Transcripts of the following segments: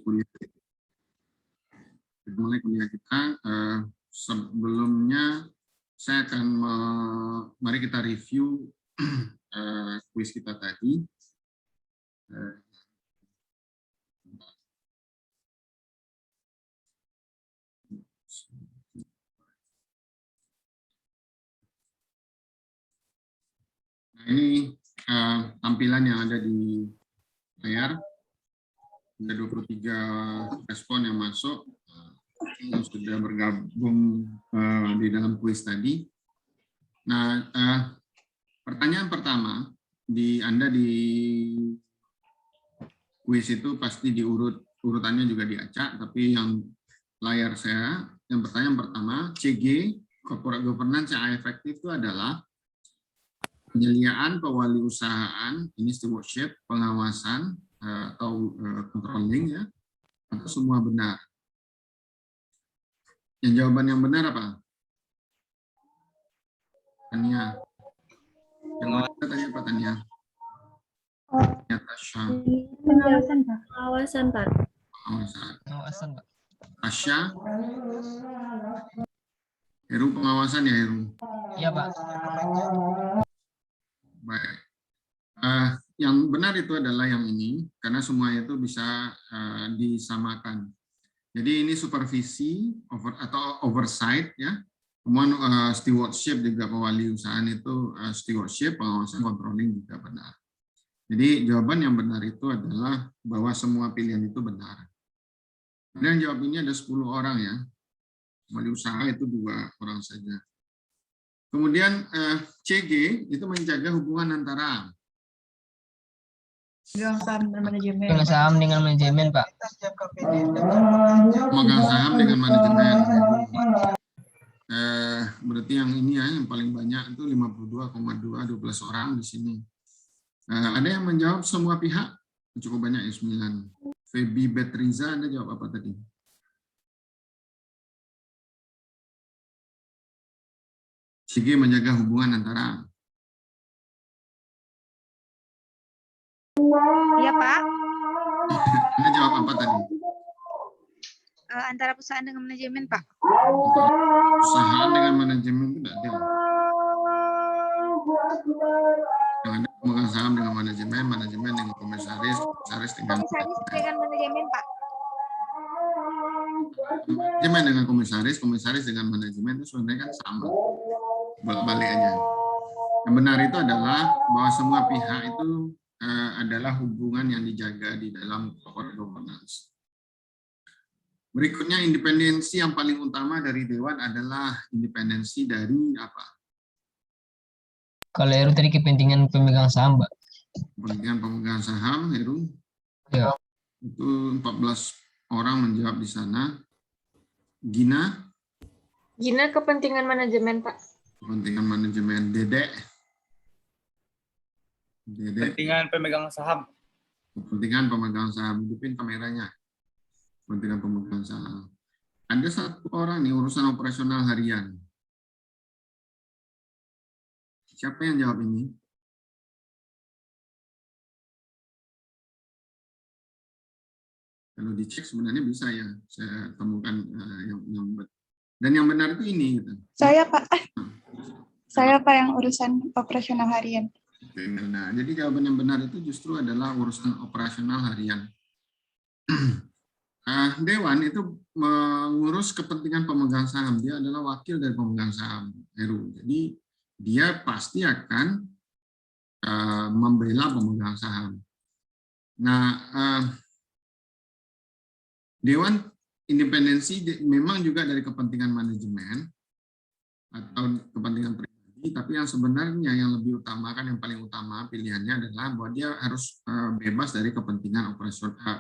kuliah. Mulai kuliah kita. Sebelumnya saya akan mari kita review kuis kita tadi. Nah, ini tampilan yang ada di layar. Ada 23 respon yang masuk, yang sudah bergabung di dalam kuis tadi. Nah, pertanyaan pertama, Anda di kuis itu pasti urutannya juga diacak, tapi yang layar saya, yang pertanyaan pertama, CG, Corporate Governance yang efektif itu adalah penyediaan pewaliusahaan, ini stewardship, pengawasan, atau controlling, ya, atau semua benar. Yang jawaban yang benar apa? Tania. Yang benar tadi apa, Tania? Tasya. Pengawasan, Pak. Pengawasan, Pak. Pengawasan, Pak. Tasya. Heru pengawasan ya, Heru? Iya, Pak. Baik. Yang benar itu adalah yang ini, karena semua itu bisa disamakan. Jadi ini supervisi atau oversight, ya. Kemudian stewardship juga, pewaliusahaan itu stewardship, pengawasan controlling juga benar. Jadi jawaban yang benar itu adalah bahwa semua pilihan itu benar. Dan jawab ini ada 10 orang, ya. Pewaliusaha itu 2 orang saja. Kemudian CG itu menjaga hubungan antara Pemegang saham dan manajemen. Pemegang saham dengan manajemen, Pak. pemegang saham dengan manajemen. Berarti yang ini, ya, yang paling banyak itu 52,2 orang di sini. Ada yang menjawab semua pihak, cukup banyak, ya, 9. Feby Betriza, Anda jawab apa tadi? CG menjaga hubungan antara. Iya, Pak. Anda jawab apa tadi? Antara perusahaan dengan manajemen, Pak. Perusahaan dengan manajemen itu tidak ada. Yang ada pemegang saham dengan manajemen, manajemen dengan komisaris, komisaris dengan manajemen, Pak. manajemen dengan komisaris, komisaris dengan manajemen itu sebenarnya kan sama. Balik aja. Yang benar itu adalah bahwa semua pihak itu adalah hubungan yang dijaga di dalam corporate governance. Berikutnya, independensi yang paling utama dari Dewan adalah independensi dari apa? Kalau Heru tadi kepentingan pemegang saham, Pak. Kepentingan pemegang saham, Heru. Ya. Itu 14 orang menjawab di sana. Gina? Gina kepentingan manajemen, Pak. Kepentingan manajemen. Dedek? Kepentingan pemegang saham. Kepentingan pemegang saham. Hidupin kameranya. Kepentingan pemegang saham. Ada 1 orang nih, urusan operasional harian. Siapa yang jawab ini? Kalau dicek sebenarnya bisa, ya. Saya temukan yang dan yang benar itu ini. Gitu. Saya, Pak. Saya, Pak, yang urusan operasional harian. Nah, jadi jawaban yang benar itu justru adalah urusan operasional harian. Dewan itu mengurus kepentingan pemegang saham. Dia adalah wakil dari pemegang saham, Heru. Jadi dia pasti akan membela pemegang saham. Nah, Dewan independensi memang juga dari kepentingan manajemen atau kepentingan pribadi, tapi yang sebenarnya yang lebih utama, kan yang paling utama pilihannya adalah bahwa dia harus bebas dari kepentingan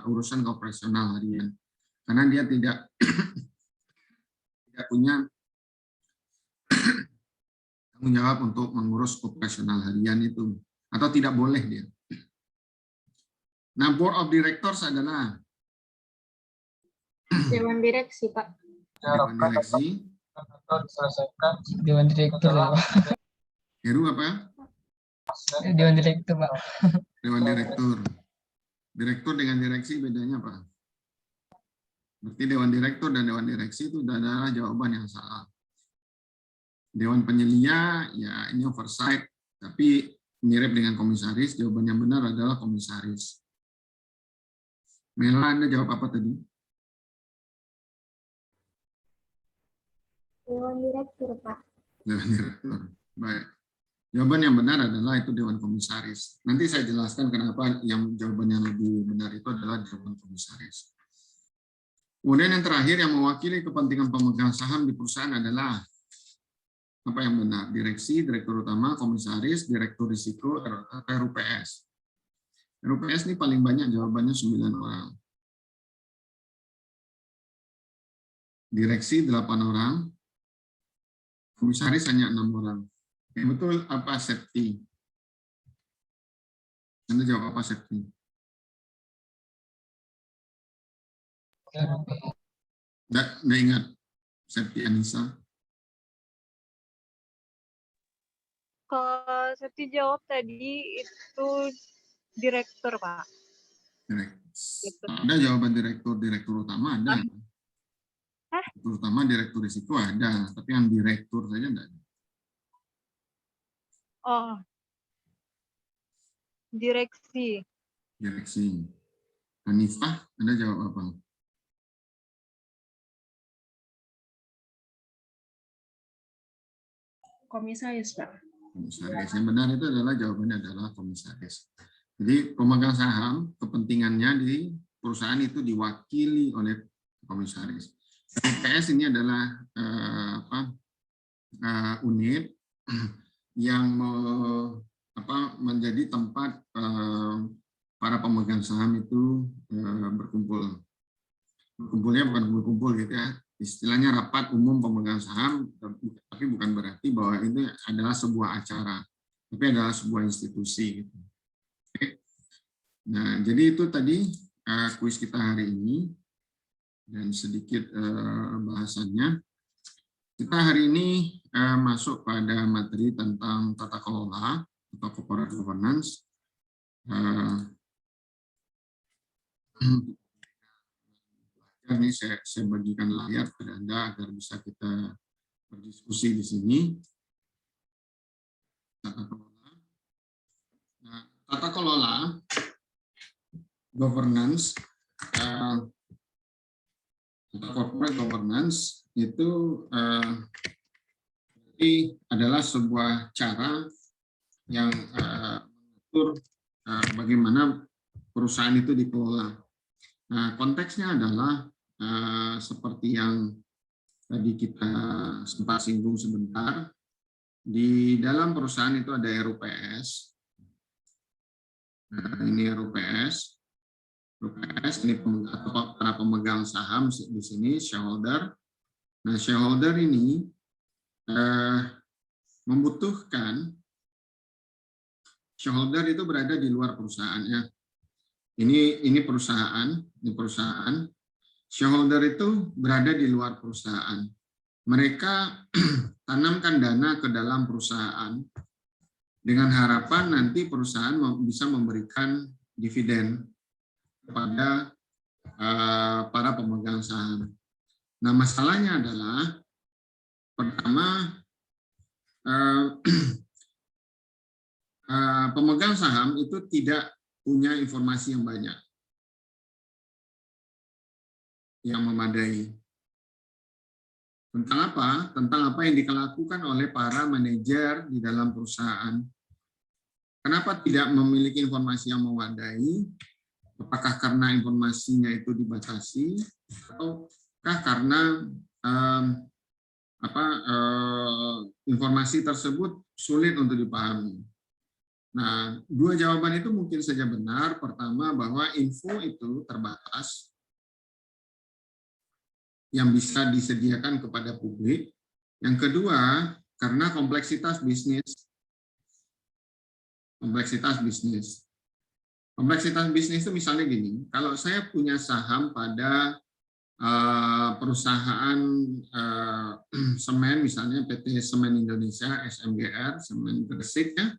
urusan operasional harian, karena dia tidak punya tanggung jawab untuk mengurus operasional harian itu, atau tidak boleh dia. Nah, board of directors adalah Dewan direksi, Pak. Dewan direksi. Dewan direktur, Pak. Heru apa? Dewan direktur, Pak. Dewan direktur. Direktur dengan direksi bedanya apa? Berarti Dewan Direktur dan Dewan Direksi itu adalah jawaban yang salah. Dewan Penyelia, ya ini oversight, tapi mirip dengan komisaris, jawaban yang benar adalah komisaris. Mela, Anda jawab apa tadi? Dewan Direktur, Pak. Dewan Direktur. Baik. Jawaban yang benar adalah itu Dewan Komisaris. Nanti saya jelaskan kenapa yang jawaban yang lebih benar itu adalah Dewan Komisaris. Kemudian yang terakhir yang mewakili kepentingan pemegang saham di perusahaan adalah apa yang benar? Direksi, Direktur Utama, Komisaris, Direktur Risiko, RUPS. RUPS ini paling banyak jawabannya 9 orang. Direksi 8 orang. Komisaris hanya 6 orang. Yang betul apa safety? Anda jawab apa safety? Nggak ingat safety Anissa? Kalau saya jawab tadi itu direktur, Pak. Ada jawaban direktur utama ada. Direktur utama, direktur risiko ada, tapi yang direktur saja enggak ada. Oh, direksi. Direksi. Hanifah, Anda jawab apa? Komisaris, Pak. Komisaris. Yang benar itu adalah jawabannya adalah komisaris. Jadi pemegang saham kepentingannya di perusahaan itu diwakili oleh komisaris. RUPS ini adalah unit yang menjadi tempat para pemegang saham itu berkumpul. Berkumpulnya bukan kumpul-kumpul gitu ya. Istilahnya rapat umum pemegang saham, tapi bukan berarti bahwa itu adalah sebuah acara, tapi adalah sebuah institusi. Gitu. Oke. Nah, jadi itu tadi kuis kita hari ini dan sedikit bahasannya. Kita hari ini masuk pada materi tentang tata kelola atau corporate governance. Ini saya bagikan layar pada Anda agar bisa kita berdiskusi di sini. Tata kelola. Nah, tata kelola governance corporate governance itu adalah sebuah cara yang mengatur bagaimana perusahaan itu dikelola. Nah, konteksnya adalah seperti yang tadi kita sempat singgung sebentar. Di dalam perusahaan itu ada RUPS. Nah, ini RUPS. RUPS ini para pemegang saham di sini, shareholder. Nah, shareholder ini membutuhkan, shareholder itu berada di luar perusahaannya. Ini perusahaan, shareholder itu berada di luar perusahaan. Mereka tanamkan dana ke dalam perusahaan dengan harapan nanti perusahaan bisa memberikan dividen kepada para pemegang saham. Nah, masalahnya adalah pertama pemegang saham itu tidak punya informasi yang banyak, yang memadai. Tentang apa? Tentang apa yang dilakukan oleh para manajer di dalam perusahaan. Kenapa tidak memiliki informasi yang memadai? Apakah karena informasinya itu dibatasi, ataukah karena informasi tersebut sulit untuk dipahami? Nah, dua jawaban itu mungkin saja benar. Pertama, bahwa info itu terbatas yang bisa disediakan kepada publik. Yang kedua, karena kompleksitas bisnis. Kompleksitas bisnis itu misalnya gini, kalau saya punya saham pada perusahaan semen, misalnya PT Semen Indonesia, SMGR, Semen Gresik, ya.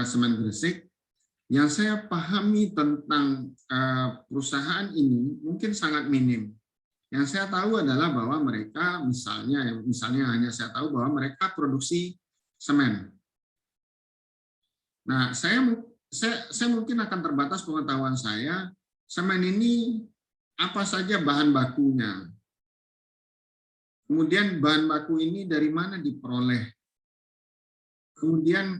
Semen Gresik. Yang saya pahami tentang perusahaan ini mungkin sangat minim. Yang saya tahu adalah bahwa mereka misalnya hanya saya tahu bahwa mereka produksi semen. Nah, saya mungkin akan terbatas pengetahuan saya, semen ini apa saja bahan bakunya. Kemudian bahan baku ini dari mana diperoleh. Kemudian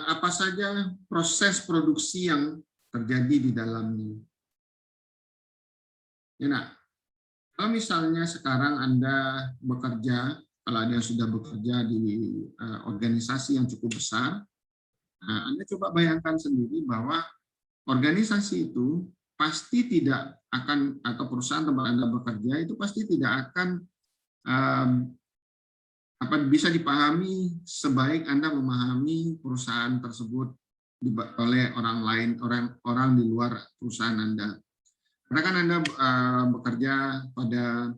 apa saja proses produksi yang terjadi di dalamnya. Ya, nah, kalau misalnya sekarang Anda bekerja, kalau ada yang sudah bekerja di organisasi yang cukup besar, Anda coba bayangkan sendiri bahwa organisasi itu pasti tidak akan, atau perusahaan tempat Anda bekerja itu pasti tidak akan bisa dipahami sebaik Anda memahami perusahaan tersebut oleh orang lain, orang di luar perusahaan Anda. Karena kan Anda bekerja pada,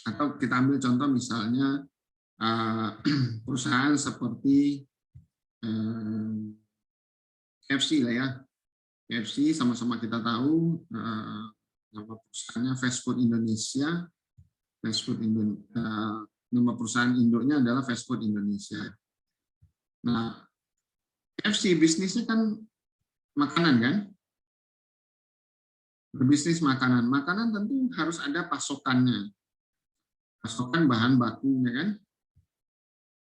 atau kita ambil contoh misalnya perusahaan seperti KFC lah ya. KFC sama-sama kita tahu nama perusahaannya Fast Food Indonesia. Nama perusahaan induknya adalah Fast Food Indonesia. Nah, KFC bisnisnya kan makanan kan? Berbisnis makanan. Makanan tentu harus ada pasokannya. Pasokan bahan bakunya kan?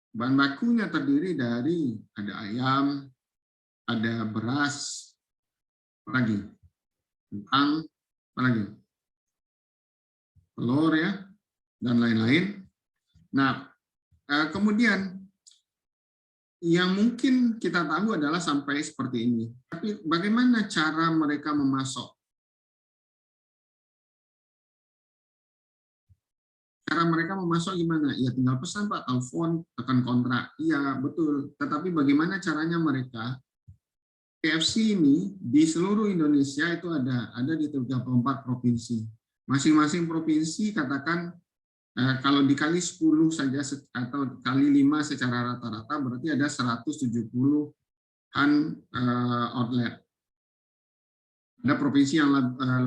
Bahan bakunya terdiri dari ada ayam, ada beras, apalagi? Kentang, apalagi? Telur ya, dan lain-lain. Nah, kemudian yang mungkin kita tahu adalah sampai seperti ini. Tapi bagaimana cara mereka memasok? Cara mereka memasok gimana? Ya tinggal pesan Pak, telepon, tekan kontrak. Iya, betul. Tetapi bagaimana caranya mereka? KFC ini di seluruh Indonesia itu ada di 34 provinsi. Masing-masing provinsi katakan kalau dikali 10 saja atau kali 5 secara rata-rata berarti ada 170-an outlet. Ada provinsi yang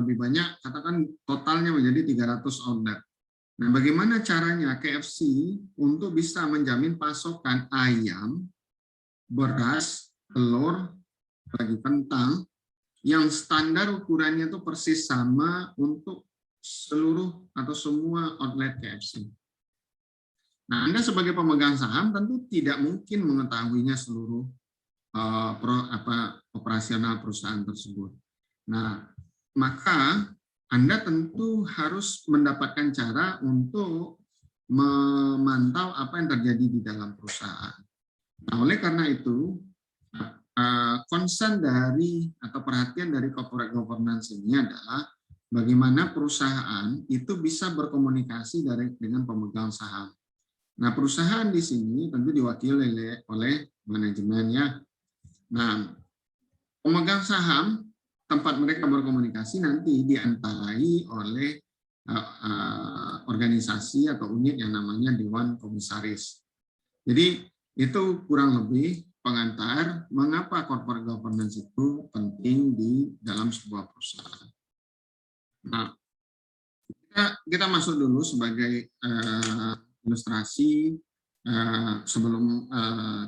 lebih banyak, katakan totalnya menjadi 300 outlet. Nah, bagaimana caranya KFC untuk bisa menjamin pasokan ayam, beras, telur, lagi kentang, yang standar ukurannya itu persis sama untuk seluruh atau semua outlet KFC. Nah, Anda sebagai pemegang saham tentu tidak mungkin mengetahuinya seluruh operasional perusahaan tersebut. Nah, maka Anda tentu harus mendapatkan cara untuk memantau apa yang terjadi di dalam perusahaan. Nah, oleh karena itu, concern dari atau perhatian dari corporate governance ini adalah bagaimana perusahaan itu bisa berkomunikasi dengan pemegang saham. Nah, perusahaan di sini tentu diwakili oleh manajemennya. Nah, pemegang saham tempat mereka berkomunikasi nanti diantarai oleh organisasi atau unit yang namanya Dewan Komisaris. Jadi itu kurang lebih pengantar mengapa corporate governance itu penting di dalam sebuah perusahaan. Nah, kita masuk dulu sebagai ilustrasi sebelum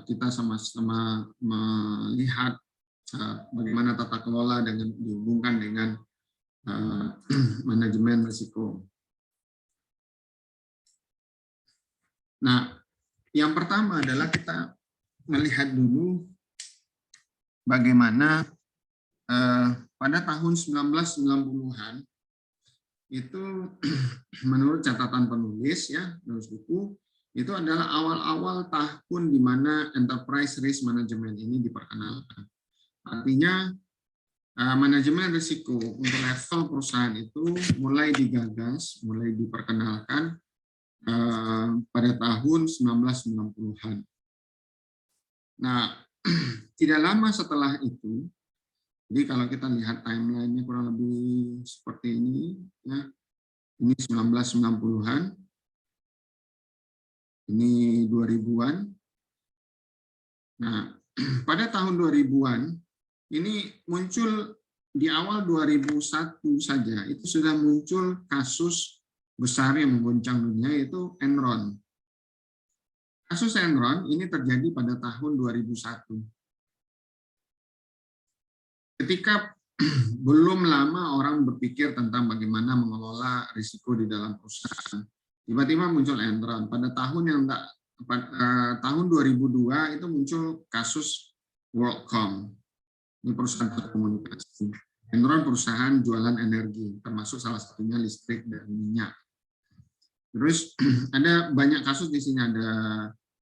kita sama-sama melihat bagaimana tata kelola dengan dihubungkan dengan manajemen risiko. Nah, yang pertama adalah kita melihat dulu bagaimana pada tahun 1990-an itu menurut catatan penulis ya, penulis buku, itu adalah awal-awal tahun di mana enterprise risk management ini diperkenalkan. Artinya manajemen risiko untuk level perusahaan itu mulai digagas, mulai diperkenalkan pada tahun 1990-an. Nah, tidak lama setelah itu, jadi kalau kita lihat timeline-nya kurang lebih seperti ini, ya, ini 1990-an, ini 2000-an, Nah, pada tahun 2000-an ini muncul di awal 2001 saja itu sudah muncul kasus besar yang mengguncang dunia, yaitu Enron. Kasus Enron ini terjadi pada tahun 2001. Ketika belum lama orang berpikir tentang bagaimana mengelola risiko di dalam perusahaan, tiba-tiba muncul Enron. Pada tahun 2002 itu muncul kasus WorldCom. Ini perusahaan telekomunikasi. Enron perusahaan jualan energi, termasuk salah satunya listrik dan minyak. Terus ada banyak kasus di sini, ada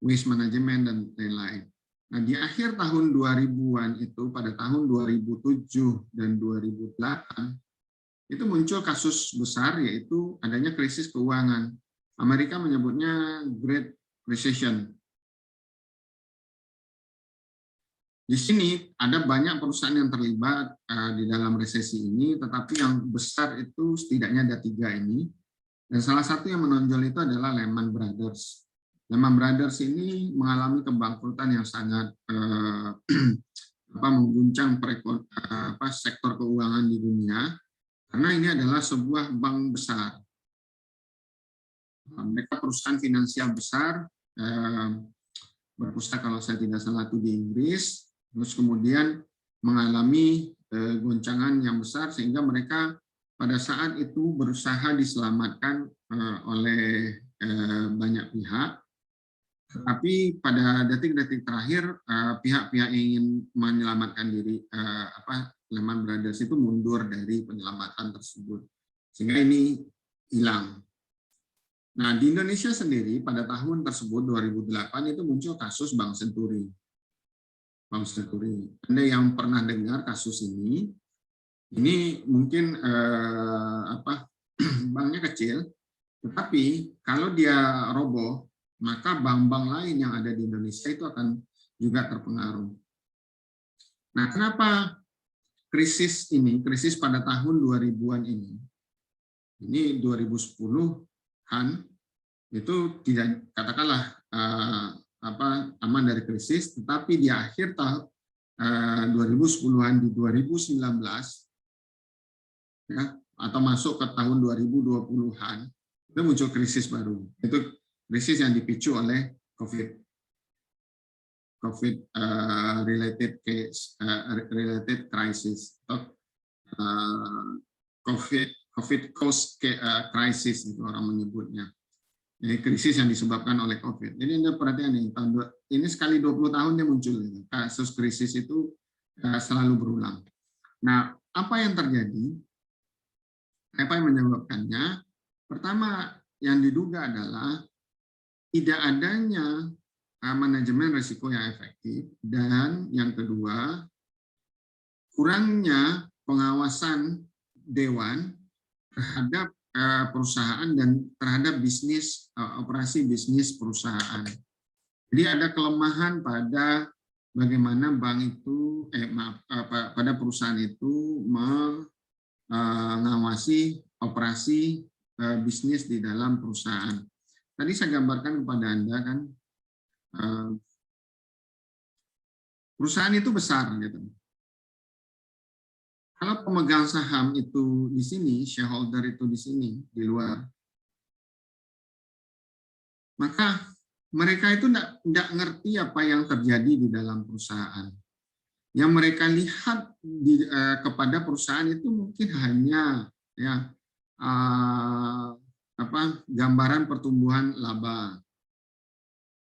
waste management dan lain-lain. Nah, di akhir tahun 2000-an itu, pada tahun 2007 dan 2008, itu muncul kasus besar, yaitu adanya krisis keuangan. Amerika menyebutnya Great Recession. Di sini ada banyak perusahaan yang terlibat di dalam resesi ini, tetapi yang besar itu setidaknya ada 3 ini. Dan salah satu yang menonjol itu adalah Lehman Brothers. Lehman Brothers ini mengalami kebangkrutan yang sangat mengguncang sektor keuangan di dunia, karena ini adalah sebuah bank besar. Mereka perusahaan finansial besar, berpusat kalau saya tidak salah itu di Inggris, terus kemudian mengalami goncangan yang besar sehingga mereka pada saat itu berusaha diselamatkan oleh banyak pihak. Tapi pada detik-detik terakhir pihak-pihak yang ingin menyelamatkan diri Lehman Brothers itu mundur dari penyelamatan tersebut, sehingga ini hilang. Nah, di Indonesia sendiri pada tahun tersebut 2008 itu muncul kasus Bank Senturi. Bank Senturi. Anda yang pernah dengar kasus ini mungkin banknya kecil, tetapi kalau dia roboh, maka bank-bank lain yang ada di Indonesia itu akan juga terpengaruh. Nah, kenapa krisis pada tahun 2000-an ini 2010-an itu tidak, katakanlah aman dari krisis, tetapi di akhir tahun 2010-an, di 2019 ya, atau masuk ke tahun 2020-an itu muncul krisis baru. Itu krisis yang dipicu oleh COVID related crisis atau COVID cost crisis itu orang menyebutnya. Jadi krisis yang disebabkan oleh COVID. Jadi Anda perhatikan ini sekali 20 tahun dia muncul. Kasus krisis itu selalu berulang. Nah, apa yang terjadi? Apa yang menyebabkannya? Pertama yang diduga adalah tidak adanya manajemen risiko yang efektif, dan yang kedua, kurangnya pengawasan dewan terhadap perusahaan dan terhadap operasi bisnis perusahaan. Jadi ada kelemahan pada bagaimana bank itu, pada perusahaan itu mengawasi operasi bisnis di dalam perusahaan. Tadi saya gambarkan kepada Anda kan, perusahaan itu besar gitu. Kalau pemegang saham itu di sini, shareholder itu di sini, di luar, maka mereka itu tidak ngerti apa yang terjadi di dalam perusahaan. Yang mereka lihat kepada perusahaan itu mungkin hanya ya gambaran pertumbuhan laba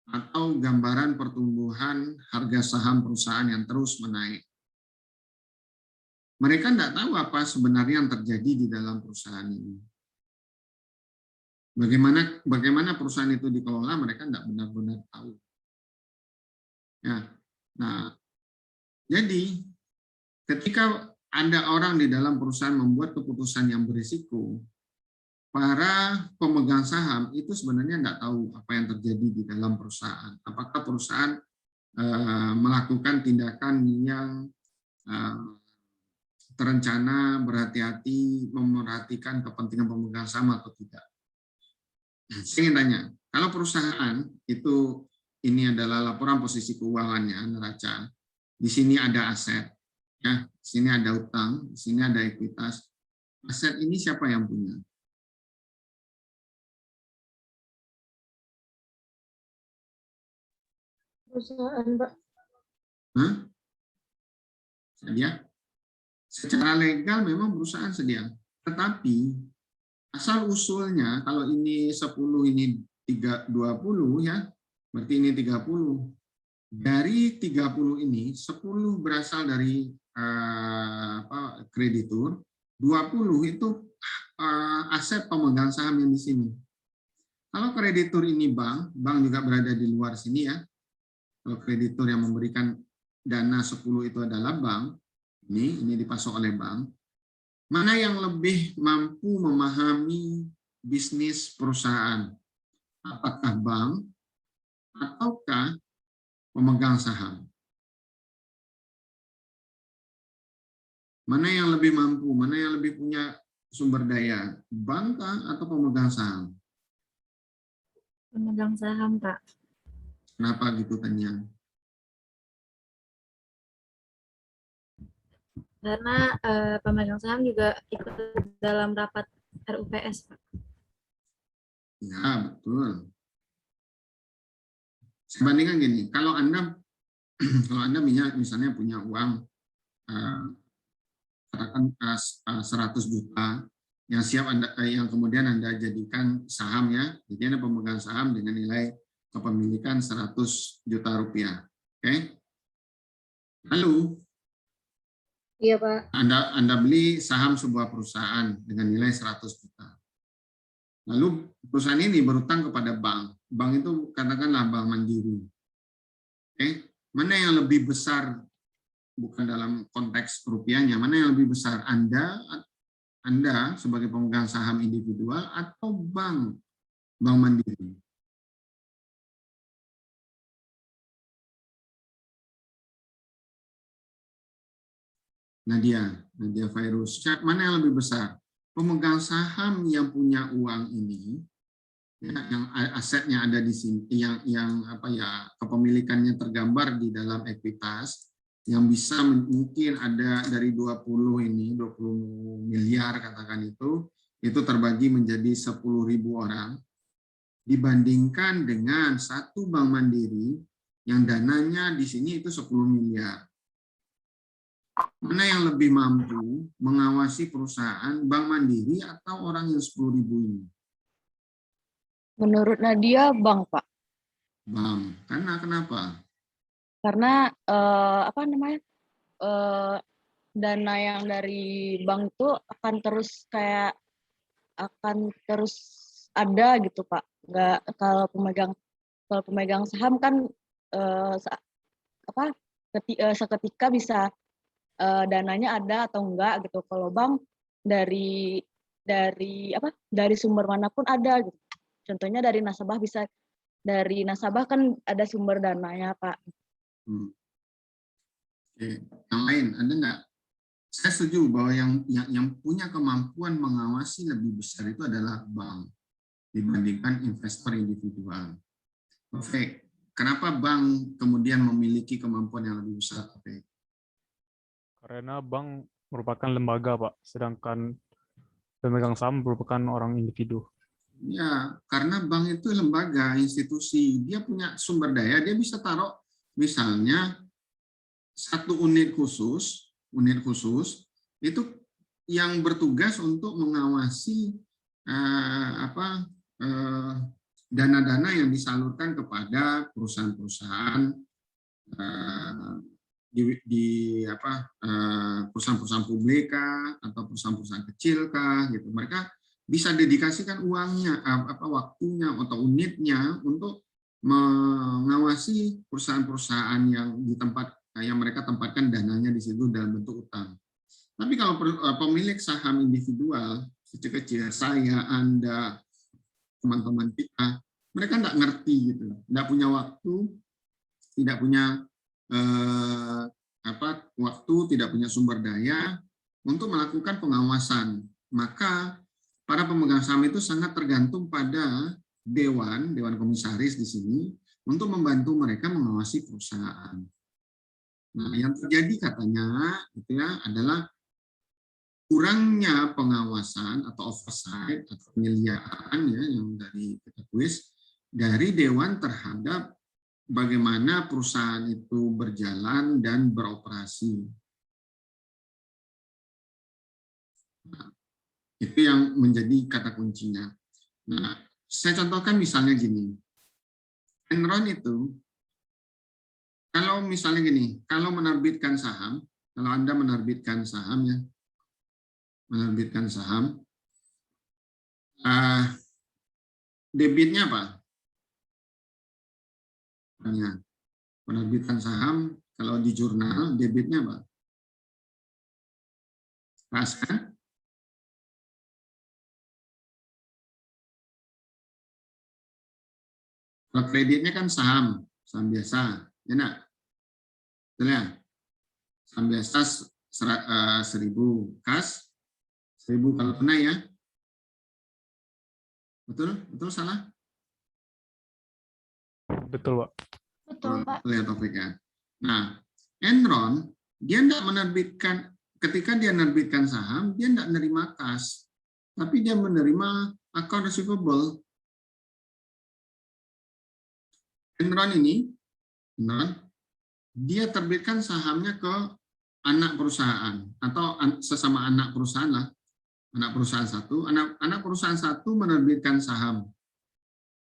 atau gambaran pertumbuhan harga saham perusahaan yang terus menaik. Mereka tidak tahu apa sebenarnya yang terjadi di dalam perusahaan ini. Bagaimana perusahaan itu dikelola, mereka tidak benar-benar tahu. Ya, nah, jadi ketika ada orang di dalam perusahaan membuat keputusan yang berisiko, para pemegang saham itu sebenarnya tidak tahu apa yang terjadi di dalam perusahaan. Apakah perusahaan melakukan tindakan yang terencana, berhati-hati, memerhatikan kepentingan pemegang saham atau tidak. Saya ingin tanya, kalau perusahaan itu ini adalah laporan posisi keuangannya neraca. Di sini ada aset, ya. Di sini ada utang, di sini ada ekuitas. Aset ini siapa yang punya? Perusahaan, Pak. Hah? Sedia? Secara legal memang perusahaan sedia. Tetapi asal usulnya kalau ini 10 ini 20 ya, berarti ini 30. Dari 30 ini 10 berasal dari kreditur, 20 itu aset pemegang saham yang di sini. Kalau kreditur ini bank juga berada di luar sini ya. Kalau kreditur yang memberikan dana 10 itu adalah bank, ini dipasok oleh bank. Mana yang lebih mampu memahami bisnis perusahaan? Apakah bank ataukah pemegang saham? Mana yang lebih mampu? Mana yang lebih punya sumber daya? Bank atau pemegang saham? Pemegang saham, Pak. Kenapa gitu, Tanya? Karena pemegang saham juga ikut dalam rapat RUPS, Pak. Ya, betul. Saya bandingkan gini, kalau Anda misalnya punya uang katakan 100 juta yang siap yang kemudian Anda jadikan saham ya, jadi Anda pemegang saham dengan nilai kepemilikan 100 juta rupiah. Oke. Lalu Iya, Pak. Anda beli saham sebuah perusahaan dengan nilai 100 juta. Lalu perusahaan ini berutang kepada bank. Bank itu katakanlah Bank Mandiri. Oke. Mana yang lebih besar, bukan dalam konteks rupiahnya, mana yang lebih besar? Anda sebagai pemegang saham individual atau Bank Mandiri? Nadia Virus, mana yang lebih besar? Pemegang saham yang punya uang ini, ya, yang asetnya ada di sini, yang kepemilikannya tergambar di dalam ekuitas, yang bisa mungkin ada dari 20 miliar katakan itu terbagi menjadi 10.000 orang, dibandingkan dengan satu Bank Mandiri yang dananya di sini itu 10 miliar. Mana yang lebih mampu mengawasi perusahaan, Bank Mandiri atau orang yang 10.000 ini? Menurut Nadia, bank, Pak. Bank. Karena kenapa? Karena dana yang dari bank itu akan terus ada gitu, Pak. Nggak, kalau pemegang saham kan seketika bisa dananya ada atau enggak gitu. Kalau bank dari sumber manapun ada gitu. Contohnya dari nasabah kan ada sumber dananya, Pak. Oke. Yang lain ada enggak? Saya setuju bahwa yang punya kemampuan mengawasi lebih besar itu adalah bank dibandingkan investor individual. Oke. Kenapa bank kemudian memiliki kemampuan yang lebih besar? Oke. Karena bank merupakan lembaga, Pak, sedangkan pemegang saham merupakan orang individu. Ya, karena bank itu lembaga, institusi, dia punya sumber daya, dia bisa taruh misalnya satu unit khusus itu yang bertugas untuk mengawasi dana-dana yang disalurkan kepada perusahaan-perusahaan perusahaan-perusahaan publik atau perusahaan-perusahaan kecil gitu. Mereka bisa dedikasikan uangnya, waktunya atau unitnya untuk mengawasi perusahaan-perusahaan yang mereka tempatkan dananya di situ dalam bentuk utang. Tapi kalau pemilik saham individual kecil-kecil, saya, Anda, teman-teman kita, mereka nggak ngerti gitu, nggak punya waktu, tidak punya tidak punya sumber daya untuk melakukan pengawasan. Maka para pemegang saham itu sangat tergantung pada dewan komisaris di sini untuk membantu mereka mengawasi perusahaan. Nah, yang terjadi katanya itu ya adalah kurangnya pengawasan atau oversight atau penyelidikan ya yang dari kita kuis dari dewan terhadap bagaimana perusahaan itu berjalan dan beroperasi. Nah, itu yang menjadi kata kuncinya. Nah, saya contohkan misalnya gini. Enron itu kalau misalnya gini, kalau menerbitkan saham, kalau Anda menerbitkan saham ya, menerbitkan saham, debitnya apa? Penerbitan saham, kalau di jurnal, debitnya apa? Kas kan? Kalau kreditnya kan saham biasa, ya enggak? Betul ya? Saham biasa 1.000, kas 1.000 kalau tunai ya. Betul? Betul salah? Betul, Pak. Betul, Pak. Betul ya Taufik ya. Nah, Enron dia tidak menerbitkan, ketika dia menerbitkan saham, dia tidak menerima kas, tapi dia menerima account receivable. Enron ini, dia terbitkan sahamnya ke anak perusahaan atau sesama anak perusahaan lah, anak perusahaan satu, anak perusahaan satu menerbitkan saham.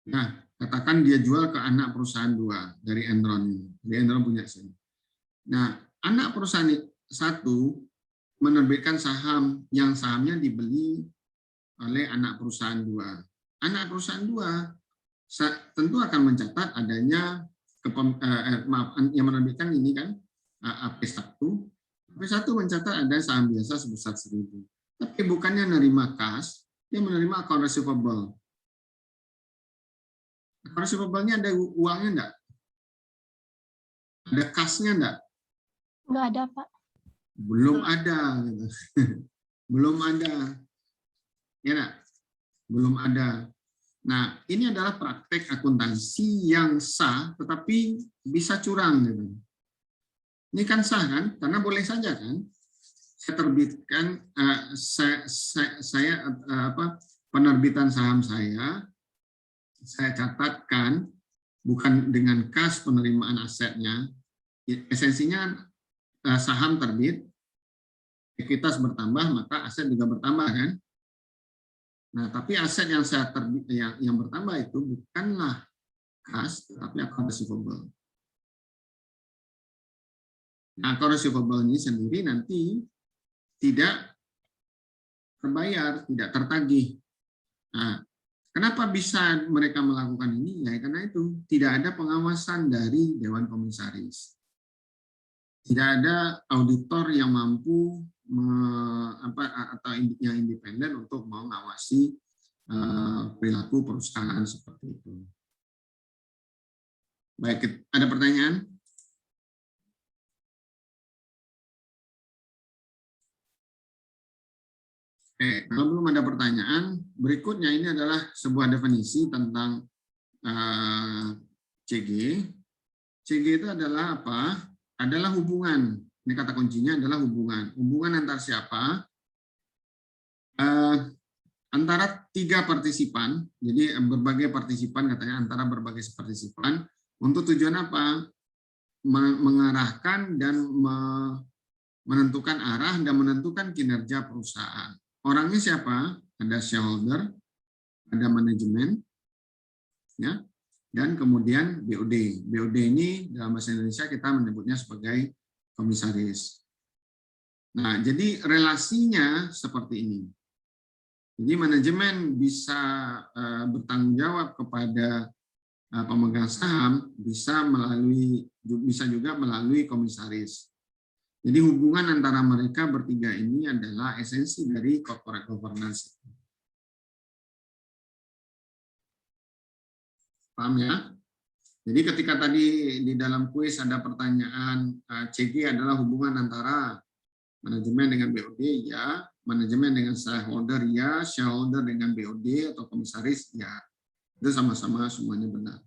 Nah, katakan dia jual ke anak perusahaan dua dari Enron ini, dari Enron punya sini. Nah, anak perusahaan satu menerbitkan saham yang sahamnya dibeli oleh anak perusahaan dua. Anak perusahaan dua tentu akan mencatat adanya yang menerbitkan ini kan AP1. AP1 mencatat ada saham biasa sebesar 1.000. Tapi bukannya menerima kas, dia menerima account receivable. Account receivable-nya ada uangnya enggak? Ada kasnya enggak? Nggak ada, Pak. Belum ada. Gitu. Belum ada. Ya enggak? Belum ada. Nah, ini adalah praktek akuntansi yang sah, tetapi bisa curang. Gitu. Ini kan sah kan? Karena boleh saja kan? Saya terbitkan, penerbitan saham saya catatkan bukan dengan kas penerimaan asetnya. Esensinya saham terbit, ekuitas bertambah, maka aset juga bertambah kan? Nah, tapi aset yang saya terbit yang bertambah itu bukanlah kas, tetapi account receivable. Nah, account receivable ini sendiri nanti tidak terbayar, tidak tertagih. Nah, kenapa bisa mereka melakukan ini? Ya, karena itu tidak ada pengawasan dari Dewan Komisaris. Tidak ada auditor yang mampu atau yang independen untuk mengawasi perilaku perusahaan seperti itu. Baik, ada pertanyaan? Oke, kalau belum ada pertanyaan, berikutnya ini adalah sebuah definisi tentang CG. CG itu adalah apa? Adalah hubungan. Ini kata kuncinya adalah hubungan. Hubungan antar siapa? Antara tiga partisipan. Jadi berbagai partisipan katanya antara berbagai partisipan. Untuk tujuan apa? Mengarahkan dan menentukan arah dan menentukan kinerja perusahaan. Orangnya siapa? Ada shareholder, ada manajemen, ya, dan kemudian BOD. BOD ini dalam bahasa Indonesia kita menyebutnya sebagai komisaris. Nah, jadi relasinya seperti ini. Jadi manajemen bisa bertanggung jawab kepada pemegang saham, bisa juga melalui komisaris. Jadi hubungan antara mereka bertiga ini adalah esensi dari corporate governance. Paham ya? Jadi ketika tadi di dalam kuis ada pertanyaan CG adalah hubungan antara manajemen dengan BOD, ya. Manajemen dengan shareholder, ya. Shareholder dengan BOD atau komisaris, ya. Itu sama-sama semuanya benar.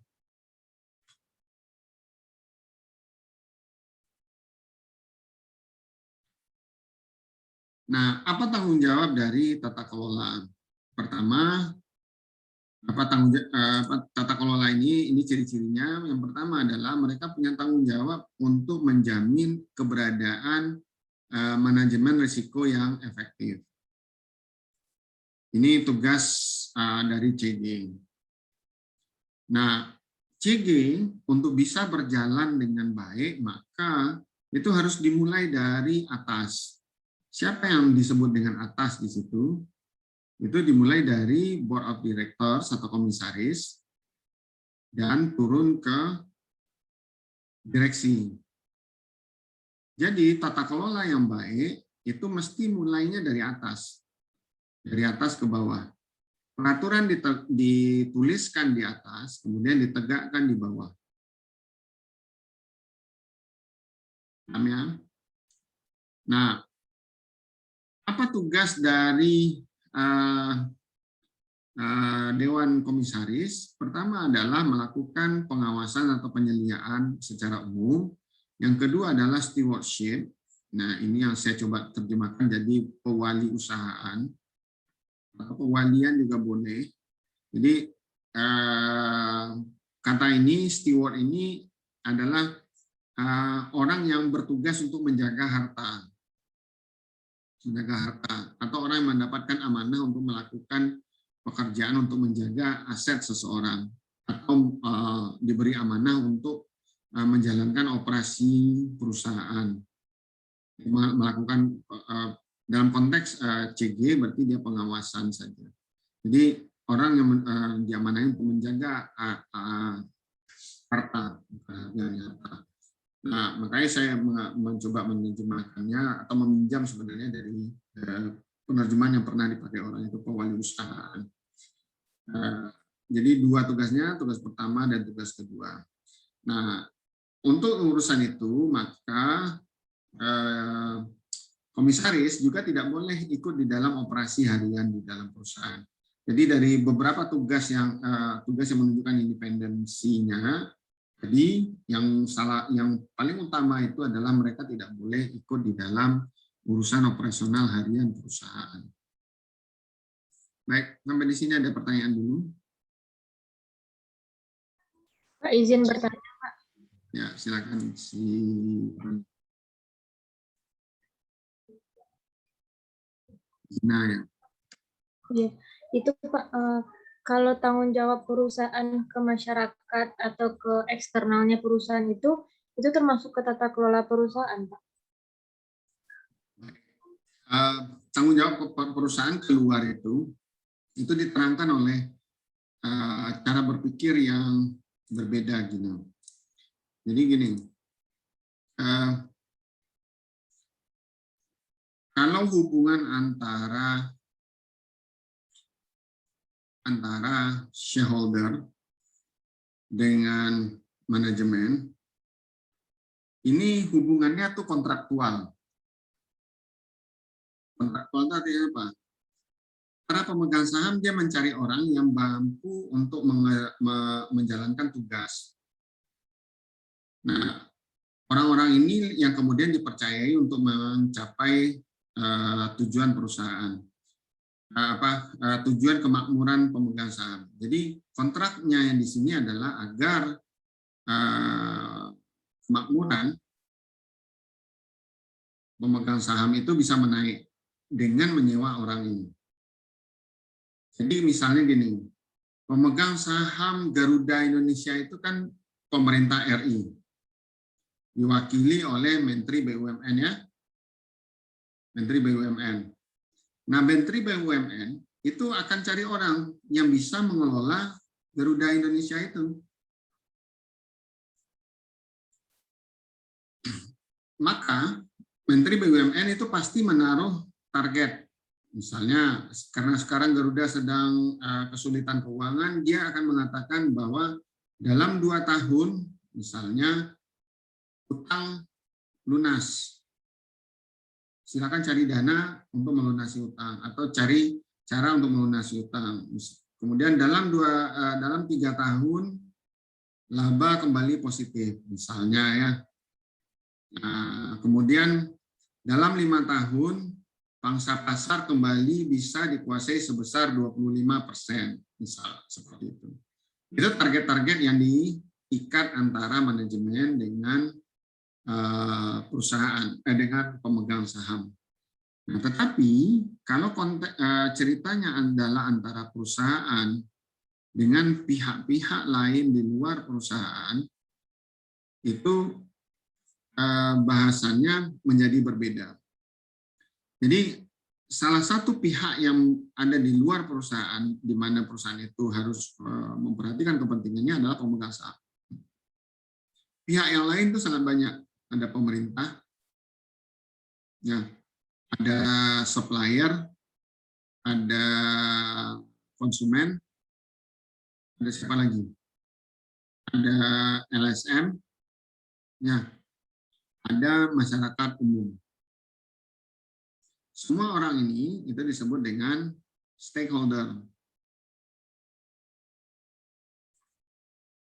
Nah, apa tanggung jawab dari tata kelola? Pertama, tata kelola ini ciri-cirinya. Yang pertama adalah mereka punya tanggung jawab untuk menjamin keberadaan manajemen risiko yang efektif. Ini tugas dari CG. Nah, CG untuk bisa berjalan dengan baik, maka itu harus dimulai dari atas. Siapa yang disebut dengan atas di situ? Itu dimulai dari board of directors atau komisaris dan turun ke direksi. Jadi tata kelola yang baik itu mesti mulainya dari atas ke bawah. Peraturan dituliskan di atas, kemudian ditegakkan di bawah. Paham ya? Nah, apa tugas dari Dewan Komisaris? Pertama adalah melakukan pengawasan atau penyeliaan secara umum. Yang kedua adalah stewardship. Nah, ini yang saya coba terjemahkan jadi pewali usahaan. Atau pewalian juga boleh. Jadi, kata ini, steward ini adalah orang yang bertugas untuk menjaga harta. Atau orang yang mendapatkan amanah untuk melakukan pekerjaan untuk menjaga aset seseorang. Atau diberi amanah untuk menjalankan operasi perusahaan, melakukan dalam konteks CG berarti dia pengawasan saja. Jadi orang yang diamanahi untuk menjaga harta. Nah, makanya saya mencoba menerjemahkannya atau meminjam sebenarnya dari penerjemahan yang pernah dipakai orang itu pewali usahaan. Jadi dua tugasnya, tugas pertama dan tugas kedua. Nah, untuk urusan itu, maka komisaris juga tidak boleh ikut di dalam operasi harian di dalam perusahaan. Jadi dari beberapa tugas yang menunjukkan independensinya, jadi yang paling utama itu adalah mereka tidak boleh ikut di dalam urusan operasional harian perusahaan. Baik, sampai di sini ada pertanyaan dulu. Pak, izin bertanya. Ya, silakan Nah, ya. Iya, itu Pak, kalau tanggung jawab perusahaan ke masyarakat atau ke eksternalnya perusahaan itu termasuk ke tata kelola perusahaan, Pak? Tanggung jawab perusahaan keluar itu diterangkan oleh cara berpikir yang berbeda gitu. Jadi gini, kalau hubungan antara shareholder dengan manajemen, ini hubungannya tuh kontraktual. Kontraktual itu artinya apa? Para pemegang saham dia mencari orang yang mampu untuk menjalankan tugas. Nah, orang-orang ini yang kemudian dipercayai untuk mencapai tujuan perusahaan, tujuan kemakmuran pemegang saham. Jadi kontraknya yang di sini adalah agar kemakmuran pemegang saham itu bisa menaik dengan menyewa orang ini. Jadi misalnya gini, pemegang saham Garuda Indonesia itu kan pemerintah RI, diwakili oleh Menteri BUMN ya, Menteri BUMN. Nah, Menteri BUMN itu akan cari orang yang bisa mengelola Garuda Indonesia itu. Maka Menteri BUMN itu pasti menaruh target. Misalnya, karena sekarang Garuda sedang kesulitan keuangan, dia akan mengatakan bahwa dalam 2 tahun, misalnya, utang lunas. Silakan cari dana untuk melunasi utang, atau cari cara untuk melunasi utang. Kemudian dalam 3 tahun, laba kembali positif, misalnya ya. Nah, kemudian dalam 5 tahun, pangsa pasar kembali bisa dikuasai sebesar 25%, misal seperti itu. Itu target-target yang diikat antara manajemen dengan perusahaan, dengan pemegang saham. Nah, tetapi kalau ceritanya adalah antara perusahaan dengan pihak-pihak lain di luar perusahaan, itu bahasanya menjadi berbeda. Jadi salah satu pihak yang ada di luar perusahaan, di mana perusahaan itu harus memperhatikan kepentingannya adalah pemegang saham. Pihak yang lain itu sangat banyak. Ada pemerintah, ya, ada supplier, ada konsumen, ada siapa lagi? Ada LSM, ya, ada masyarakat umum. Semua orang ini itu disebut dengan stakeholder.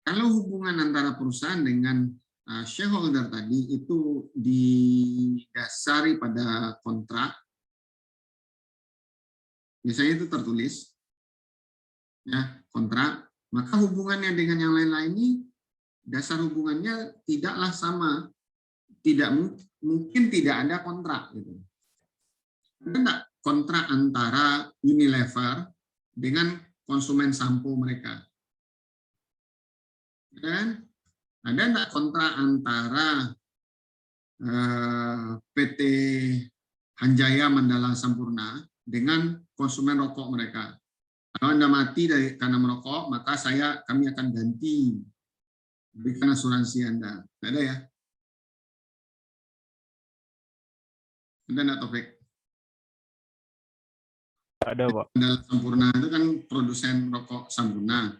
Kalau hubungan antara perusahaan dengan shareholder tadi itu didasari pada kontrak, biasanya itu tertulis, ya, kontrak, maka hubungannya dengan yang lain-lain ini, dasar hubungannya tidaklah sama, mungkin tidak ada kontrak. Gitu. Ada enggak kontrak antara Unilever dengan konsumen sampo mereka? Dan ada enggak kontrak antara PT Hanjaya Mandala Sampurna dengan konsumen rokok mereka? Kalau Anda mati karena merokok, maka kami akan ganti, berikan asuransi Anda. Tidak ada ya? Ada enggak, Taufik? Ada, Pak. Mandala Sampurna itu kan produsen rokok Sampurna.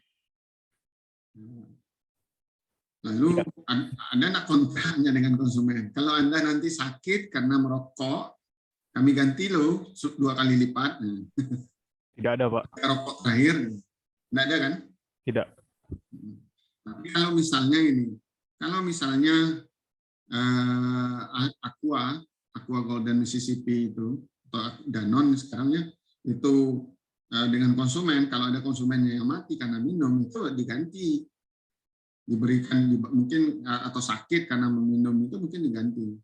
Lalu ada enggak kontraknya dengan konsumen? Kalau Anda nanti sakit karena merokok, kami ganti loh 2 kali lipat. Tidak ada, Pak. Rokok terakhir, enggak ada kan? Tidak. Tapi kalau misalnya ini, kalau misalnya Aqua Golden Mississippi itu, atau Danone sekarangnya, itu dengan konsumen, kalau ada konsumennya yang mati karena minum, itu diganti. Diberikan mungkin atau sakit karena meminum itu mungkin diganti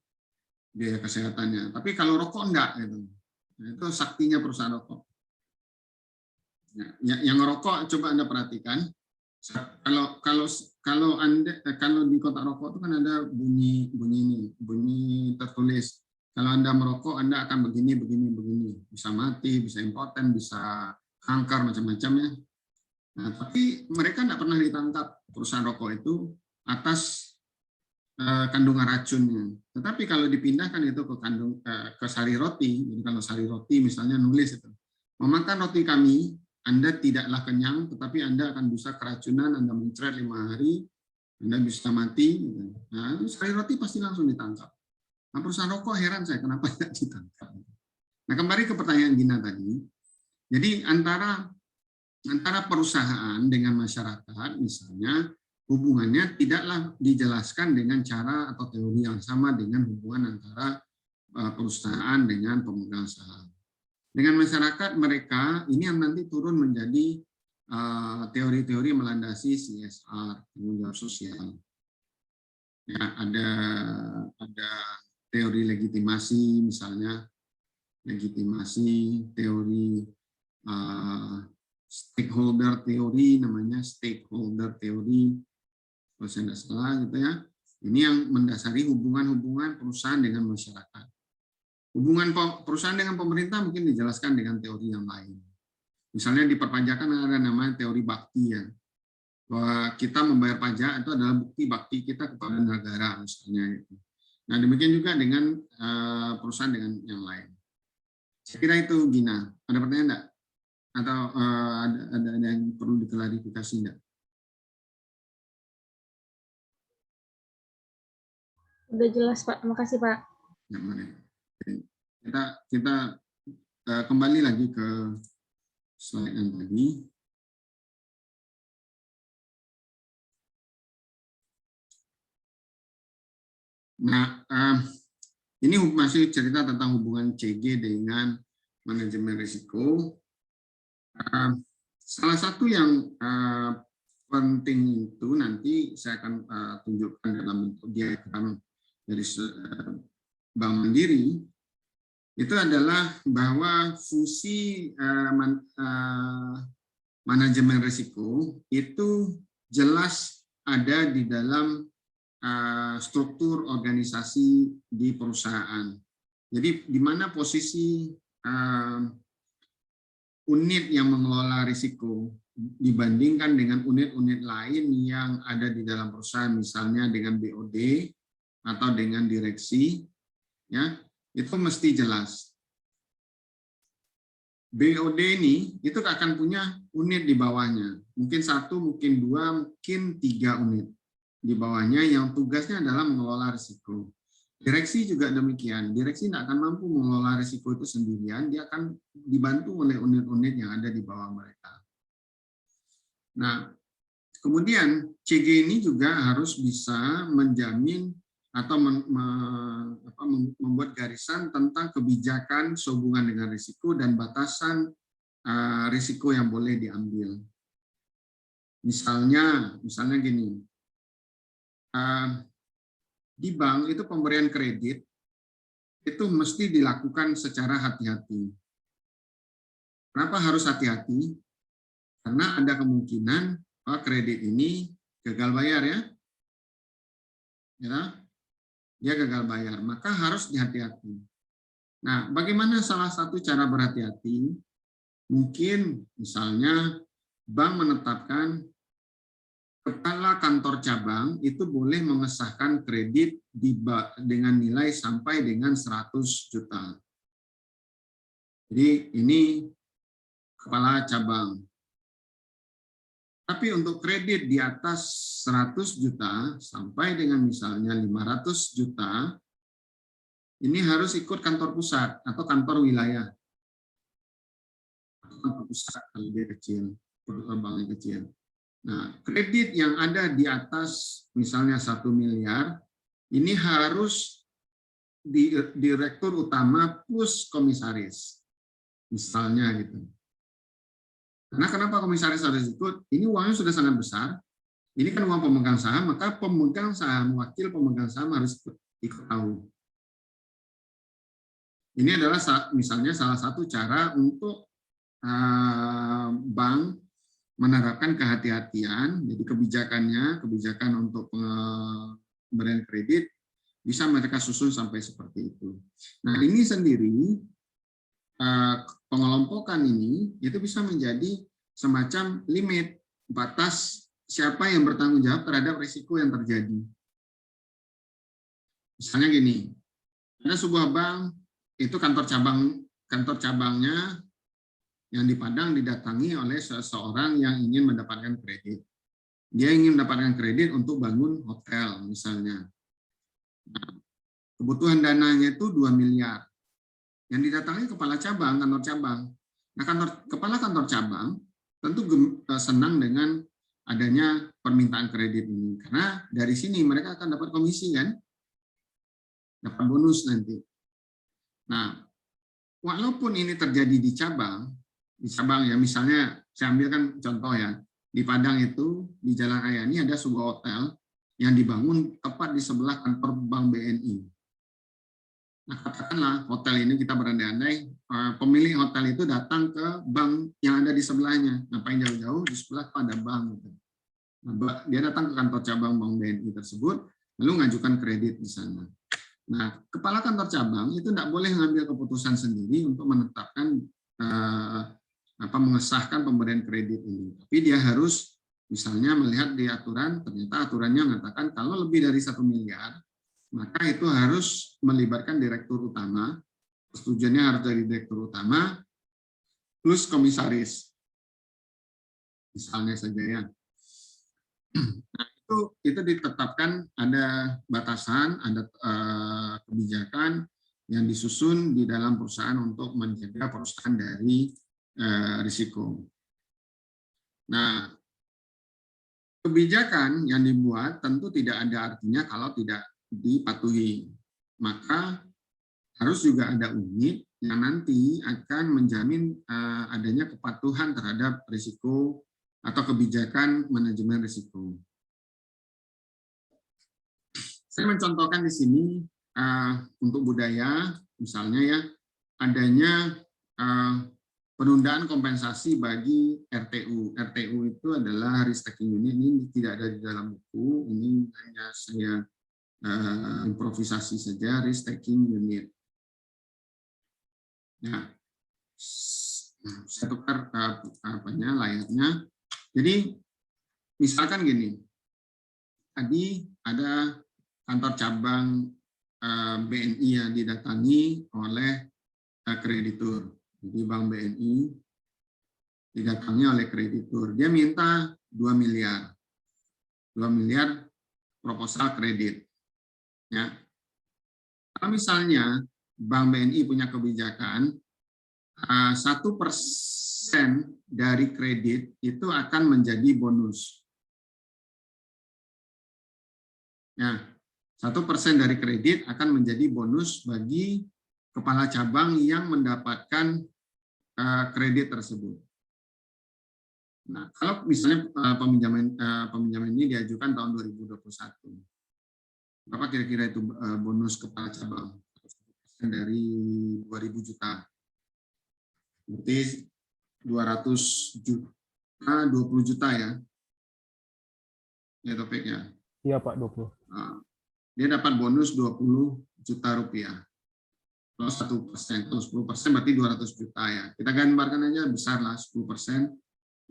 biaya kesehatannya. Tapi kalau rokok enggak gitu. Nah, itu saktinya perusahaan rokok. Yang ngerokok coba Anda perhatikan. Kalau di kotak rokok itu kan ada bunyi tertulis. Kalau Anda merokok Anda akan begini. Bisa mati, bisa impoten, bisa kanker macam-macam ya. Nah, tapi mereka tidak pernah ditangkap perusahaan rokok itu atas kandungan racunnya. Tetapi kalau dipindahkan itu ke sari roti, jadi kalau sari roti misalnya nulis itu, memakan roti kami, Anda tidaklah kenyang, tetapi Anda akan bisa keracunan, Anda mencret 5 hari, Anda bisa mati. Gitu. Nah, sari roti pasti langsung ditangkap. Nah, perusahaan rokok heran saya, kenapa tidak ditangkap? Nah, kembali ke pertanyaan Gina tadi. Jadi antara perusahaan dengan masyarakat, misalnya, hubungannya tidaklah dijelaskan dengan cara atau teori yang sama dengan hubungan antara perusahaan dengan pemegang saham. Dengan masyarakat mereka, ini yang nanti turun menjadi teori-teori melandasi CSR, tanggung jawab sosial. Ya, ada teori legitimasi, misalnya, legitimasi, teori stakeholder teori, namanya stakeholder teori, kalau saya tidak salah gitu ya. Ini yang mendasari hubungan-hubungan perusahaan dengan masyarakat. Hubungan perusahaan dengan pemerintah mungkin dijelaskan dengan teori yang lain. Misalnya di perpajakan ada namanya teori bakti ya. Bahwa kita membayar pajak itu adalah bukti bakti kita kepada negara misalnya. Nah demikian juga dengan perusahaan dengan yang lain. Saya kira itu Gina. Ada pertanyaan enggak? Atau ada yang perlu diklarifikasi enggak? Udah jelas Pak, makasih Pak. Kita kembali lagi ke slide yang tadi. Nah, Ini masih cerita tentang hubungan CG dengan manajemen risiko. Salah satu yang penting itu nanti saya akan tunjukkan dalam bentuk diagram dari Bank Mandiri, itu adalah bahwa fungsi manajemen risiko itu jelas ada di dalam struktur organisasi di perusahaan. Jadi di mana posisi unit yang mengelola risiko dibandingkan dengan unit-unit lain yang ada di dalam perusahaan, misalnya dengan BOD atau dengan direksi, ya itu mesti jelas. BOD ini itu akan punya unit di bawahnya, mungkin 1, mungkin 2, mungkin 3 unit di bawahnya yang tugasnya adalah mengelola risiko. Direksi juga demikian, direksi tidak akan mampu mengelola risiko itu sendirian, dia akan dibantu oleh unit-unit yang ada di bawah mereka. Nah, kemudian CG ini juga harus bisa menjamin atau membuat garisan tentang kebijakan sehubungan dengan risiko dan batasan risiko yang boleh diambil. Misalnya gini, di bank itu pemberian kredit itu mesti dilakukan secara hati-hati. Kenapa harus hati-hati? Karena ada kemungkinan kredit ini gagal bayar, ya. Dia gagal bayar, maka harus dihati-hati. Nah, bagaimana salah satu cara berhati-hati? Mungkin misalnya bank menetapkan kepala kantor cabang itu boleh mengesahkan kredit dengan nilai sampai dengan 100 juta. Jadi ini kepala cabang. Tapi untuk kredit di atas 100 juta sampai dengan misalnya 500 juta, ini harus ikut kantor pusat atau kantor wilayah. Kantor pusat kalau dia kecil, banknya kecil. Nah, kredit yang ada di atas misalnya 1 miliar, ini harus direktur utama plus komisaris. Misalnya gitu. Karena kenapa komisaris harus ikut? Ini uangnya sudah sangat besar. Ini kan uang pemegang saham, maka pemegang saham, wakil pemegang saham harus ikut tahu. Ini adalah misalnya salah satu cara untuk bank menerapkan kehati-hatian, jadi kebijakan untuk pemberian kredit bisa mereka susun sampai seperti itu. Nah, ini sendiri pengelompokan ini itu bisa menjadi semacam limit batas siapa yang bertanggung jawab terhadap risiko yang terjadi. Misalnya gini, ada sebuah bank itu kantor cabangnya yang di Padang didatangi oleh seseorang yang ingin mendapatkan kredit. Dia ingin mendapatkan kredit untuk bangun hotel misalnya. Nah, kebutuhan dananya itu 2 miliar. Yang didatangi kepala cabang, kantor cabang. Nah, kepala kantor cabang tentu senang dengan adanya permintaan kredit ini. Karena dari sini mereka akan dapat komisi, kan? Dapat bonus nanti. Nah, walaupun ini terjadi di cabang ya, misalnya saya ambilkan contoh ya, di Padang itu di Jalan Raya ini ada sebuah hotel yang dibangun tepat di sebelah kantor Bank BNI. Nah, katakanlah hotel ini kita berandai-andai pemilik hotel itu datang ke bank yang ada di sebelahnya. Ngapain jauh-jauh, di sebelah pada bank. Nah, dia datang ke kantor cabang Bank BNI tersebut, lalu ngajukan kredit di sana. Nah, kepala kantor cabang itu tidak boleh mengambil keputusan sendiri untuk menetapkan mengesahkan pemberian kredit ini. Tapi dia harus misalnya melihat di aturan, ternyata aturannya mengatakan kalau lebih dari 1 miliar, maka itu harus melibatkan direktur utama, persetujuannya harus dari direktur utama, plus komisaris. Misalnya saja ya. Nah, itu ditetapkan ada batasan, ada kebijakan yang disusun di dalam perusahaan untuk menjaga perusahaan dari risiko. Nah, kebijakan yang dibuat tentu tidak ada artinya kalau tidak dipatuhi. Maka harus juga ada unit yang nanti akan menjamin adanya kepatuhan terhadap risiko atau kebijakan manajemen risiko. Saya mencontohkan di sini untuk budaya, misalnya ya, adanya penundaan kompensasi bagi RTU. RTU itu adalah risk taking unit, ini tidak ada di dalam buku, ini hanya saya improvisasi saja, risk taking unit. Ya, saya tukar layarnya. Jadi misalkan gini, tadi ada kantor cabang BNI yang didatangi oleh kreditur. Jadi Bank BNI didatangi oleh kreditur. Dia minta 2 miliar. 2 miliar proposal kredit. Ya. Kalau misalnya Bank BNI punya kebijakan 1% dari kredit itu akan menjadi bonus. Ya, 1% dari kredit akan menjadi bonus bagi kepala cabang yang mendapatkan kredit tersebut. Nah, kalau misalnya peminjaman ini diajukan tahun 2021, berapa kira-kira itu bonus kepala cabang? Dari 2.000 juta. Berarti 200 juta, 20 juta ya. Ya, Topik ya. Iya Pak, 20. Nah, dia dapat bonus 20 juta rupiah. Kalau 1%, kalau 10% berarti 200 juta ya. Kita gambarkan aja besar lah, 10%,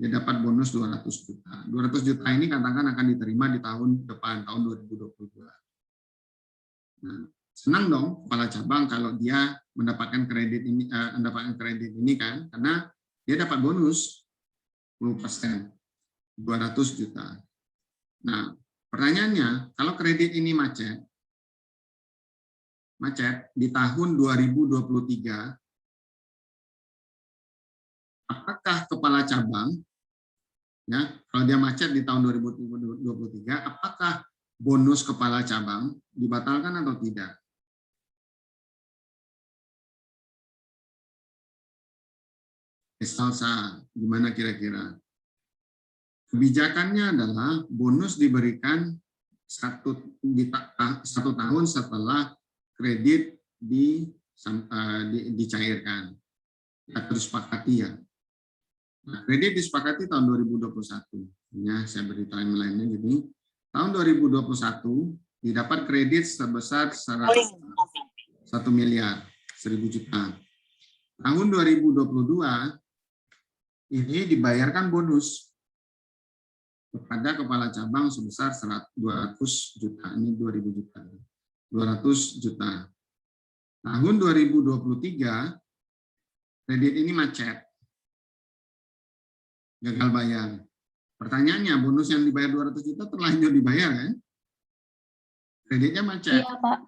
dia dapat bonus 200 juta. 200 juta ini katakan akan diterima di tahun depan, tahun 2022. Nah, senang dong kepala cabang kalau dia mendapatkan kredit ini kan, karena dia dapat bonus 10%, 200 juta. Nah, pertanyaannya, kalau kredit ini macet di tahun 2023, apakah kepala cabang, ya, kalau dia macet di tahun 2023, apakah bonus kepala cabang dibatalkan atau tidak? Salsa, gimana kira-kira? Kebijakannya adalah bonus diberikan satu tahun setelah kredit dicairkan atau disepakati ya. Nah, kredit disepakati tahun 2021. Ya, saya beri timeline-nya gini. Tahun 2021 didapat kredit sebesar 1 miliar 1.000 juta. Tahun 2022 ini dibayarkan bonus kepada kepala cabang sebesar 200 juta. Ini 2.000 juta. 200 juta. Tahun 2023 kredit ini macet. Gagal bayar. Pertanyaannya, bonus yang dibayar 200 juta terlanjur dibayar kan? Kreditnya macet. Iya, Pak.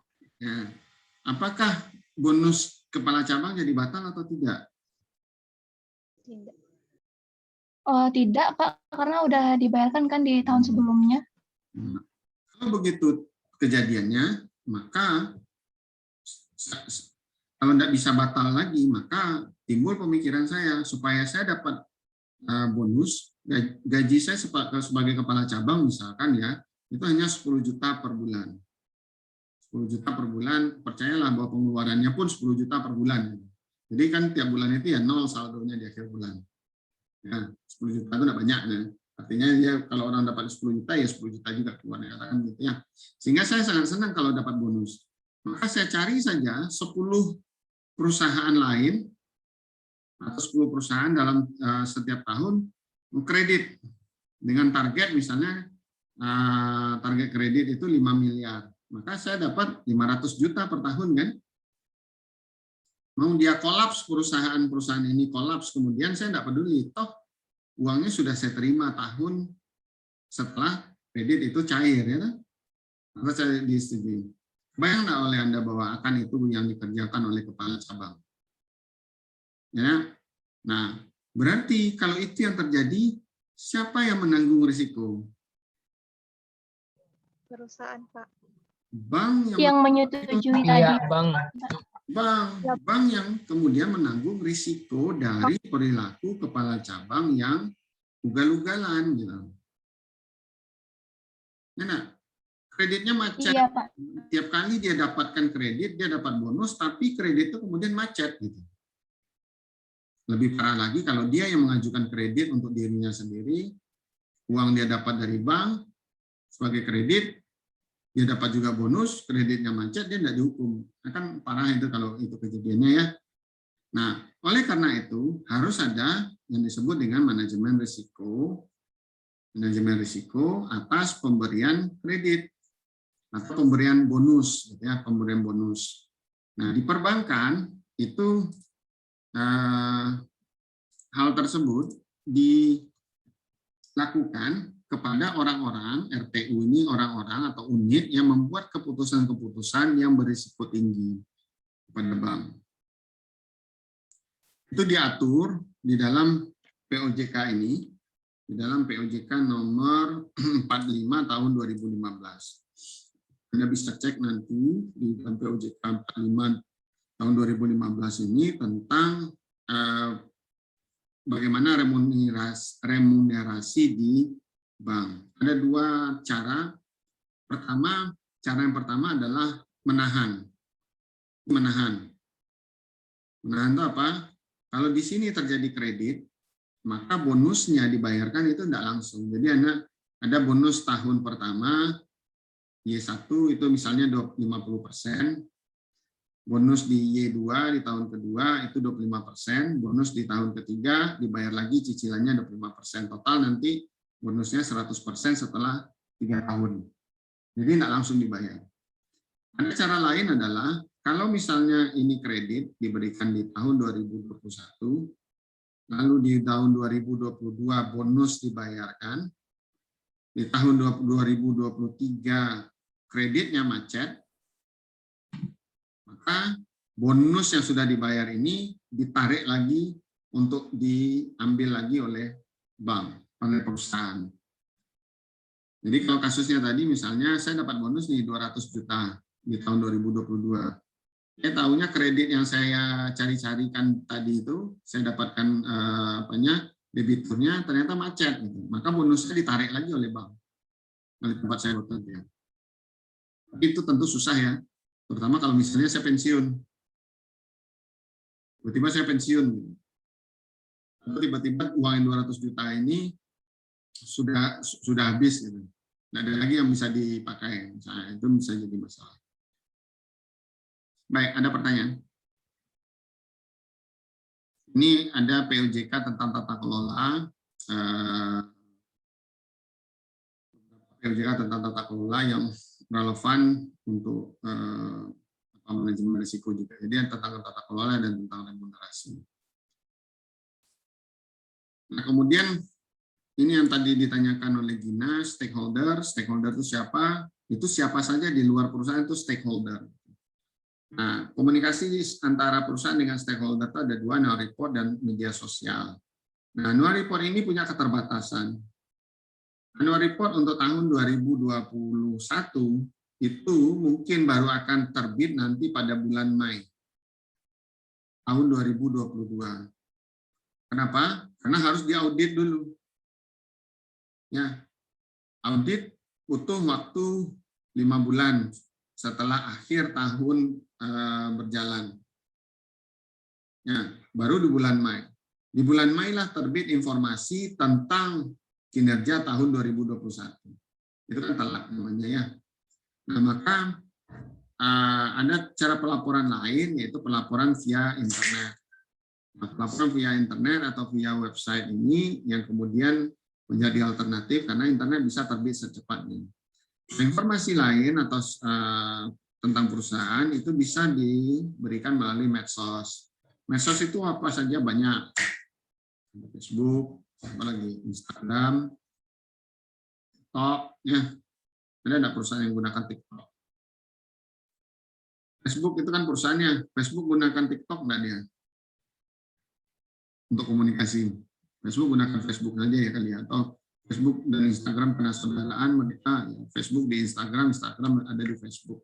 Ya. Apakah bonus kepala cabang jadi batal atau tidak? Tidak. Oh, tidak, Pak, karena udah dibayarkan kan di tahun sebelumnya. Kalau begitu kejadiannya, maka kalau tidak bisa batal lagi, maka timbul pemikiran saya, supaya saya dapat bonus, gaji saya sebagai kepala cabang misalkan ya, itu hanya 10 juta per bulan. 10 juta per bulan, percayalah bahwa pengeluarannya pun 10 juta per bulan. Jadi kan tiap bulan itu ya nol saldonya di akhir bulan. Ya, 10 juta itu tidak banyak ya. Artinya ya kalau orang dapat 10 juta ya 10 juta juga keluar ya, katakan gitu ya. Sehingga saya sangat senang kalau dapat bonus. Maka saya cari saja 10 perusahaan lain atau 10 perusahaan dalam setiap tahun kredit dengan target misalnya target kredit itu 5 miliar. Maka saya dapat 500 juta per tahun kan. Mau dia kolaps perusahaan ini kolaps, kemudian saya tidak peduli, toh uangnya sudah saya terima tahun setelah kredit itu cair ya kan? Maka saya disetujui. Bayang nggak oleh Anda bahwa akan itu yang dikerjakan oleh kepala cabang. Ya. Nah, berarti kalau itu yang terjadi, siapa yang menanggung risiko? Perusahaan, Pak. Bank Yang menyetujui Iya, tadi. Bang. Bank yang kemudian menanggung risiko dari perilaku kepala cabang yang ugal-ugalan gitu. Nah, kreditnya macet. Iya, Pak. Tiap kali dia dapatkan kredit, dia dapat bonus, tapi kredit itu kemudian macet gitu. Lebih parah lagi kalau dia yang mengajukan kredit untuk dirinya sendiri, uang dia dapat dari bank sebagai kredit, dia dapat juga bonus, kreditnya macet, dia tidak dihukum. Nah, kan parah itu kalau itu kejadiannya ya. Nah, oleh karena itu harus ada yang disebut dengan manajemen risiko atas pemberian kredit atau pemberian bonus, gitu ya, pemberian bonus. Nah, di perbankan itu hal tersebut dilakukan kepada orang-orang RTU ini, orang-orang atau unit yang membuat keputusan-keputusan yang berisiko tinggi kepada bank. Itu diatur di dalam POJK ini, di dalam POJK nomor 45 tahun 2015. Anda bisa cek nanti di dalam POJK 45 tahun 2015 ini tentang bagaimana remunerasi di bank. Ada dua cara. Cara yang pertama adalah menahan. Menahan itu apa? Kalau di sini terjadi kredit, maka bonusnya dibayarkan itu tidak langsung. Jadi ada bonus tahun pertama, Y1 itu misalnya 50%, bonus di Y2 di tahun kedua itu 25%, bonus di tahun ketiga dibayar lagi cicilannya 25%. Total nanti bonusnya 100% setelah 3 tahun. Jadi tidak langsung dibayar. Ada cara lain adalah kalau misalnya ini kredit diberikan di tahun 2021, lalu di tahun 2022 bonus dibayarkan, di tahun 2023 kreditnya macet, maka bonus yang sudah dibayar ini ditarik lagi untuk diambil lagi oleh bank, oleh perusahaan. Jadi kalau kasusnya tadi misalnya saya dapat bonus nih 200 juta di tahun 2022. Tahunya kredit yang saya cari-carikan tadi itu, saya dapatkan debiturnya ternyata macet gitu. Maka bonusnya ditarik lagi oleh bank. Oleh tempat saya bekerja. Tapi itu tentu susah ya. Terutama kalau misalnya saya pensiun. Tiba-tiba saya pensiun. Tiba-tiba uang yang 200 juta ini sudah habis gitu. Nggak ada lagi yang bisa dipakai. Misalnya, itu bisa jadi masalah. Baik, ada pertanyaan? Ini ada POJK tentang tata kelola. POJK tentang tata kelola yang relevan untuk manajemen risiko juga. Jadi tentang tata kelola dan tentang remunerasi. Nah, kemudian ini yang tadi ditanyakan oleh Gina, stakeholder. Stakeholder itu siapa? Itu siapa saja di luar perusahaan itu stakeholder. Nah, komunikasi antara perusahaan dengan stakeholder itu ada dua, annual report dan media sosial. Nah, annual report ini punya keterbatasan. Annual report untuk tahun 2021 itu mungkin baru akan terbit nanti pada bulan Mei tahun 2022. Kenapa? Karena harus diaudit dulu. Ya, audit butuh waktu 5 bulan setelah akhir tahun berjalan. Ya, baru di bulan Mei. Di bulan Mei lah terbit informasi tentang kinerja tahun 2021. Itu kan telat namanya ya. Nah, maka ada cara pelaporan lain, yaitu pelaporan via internet. Nah, pelaporan via internet atau via website ini yang kemudian menjadi alternatif karena internet bisa terbit secepatnya. Informasi lain atau tentang perusahaan itu bisa diberikan melalui medsos. Medsos itu apa saja banyak. Facebook, apalagi Instagram, TikTok, ya. Ada enggak perusahaan yang gunakan TikTok? Facebook itu kan perusahaannya. Facebook gunakan TikTok enggak dia? Untuk komunikasi. Facebook gunakan Facebook saja ya kali ya. Atau Facebook dan Instagram karena saudaraan mereka ya, Facebook di Instagram, Instagram ada di Facebook.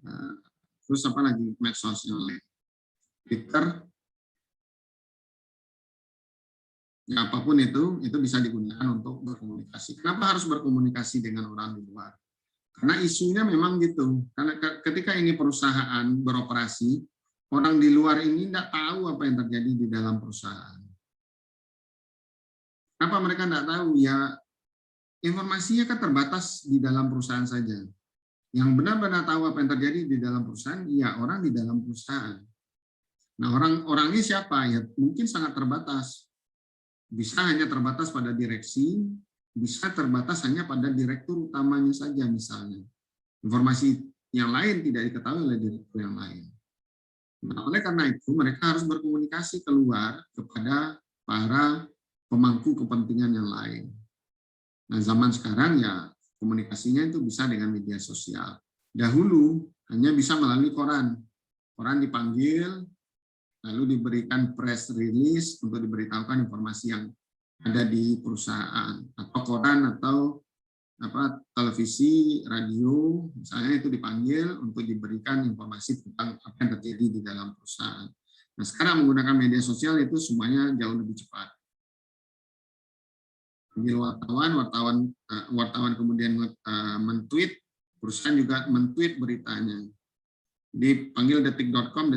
Nah, Terus apa lagi medsos yang lain? Twitter, ya apapun itu bisa digunakan untuk berkomunikasi. Kenapa harus berkomunikasi dengan orang di luar? Karena isunya memang gitu. Karena ketika ini perusahaan beroperasi, orang di luar ini tidak tahu apa yang terjadi di dalam perusahaan. Kenapa mereka tidak tahu? Ya, informasinya kan terbatas di dalam perusahaan saja. Yang benar-benar tahu apa yang terjadi di dalam perusahaan, ya orang di dalam perusahaan. Nah, orang-orangnya siapa? Ya mungkin sangat terbatas. Bisa hanya terbatas pada direksi, bisa terbatas hanya pada direktur utamanya saja misalnya. Informasi yang lain tidak diketahui oleh direktur yang lain. Nah, oleh karena itu mereka harus berkomunikasi keluar kepada para pemangku kepentingan yang lain. Nah, zaman sekarang ya komunikasinya itu bisa dengan media sosial. Dahulu hanya bisa melalui koran. Koran dipanggil, lalu diberikan press release untuk diberitahukan informasi yang ada di perusahaan, atau koran atau televisi, radio, misalnya itu dipanggil untuk diberikan informasi tentang apa yang terjadi di dalam perusahaan. Nah, sekarang menggunakan media sosial itu semuanya jauh lebih cepat. Panggil wartawan kemudian men-tweet, perusahaan juga men-tweet beritanya. Dipanggil detik.com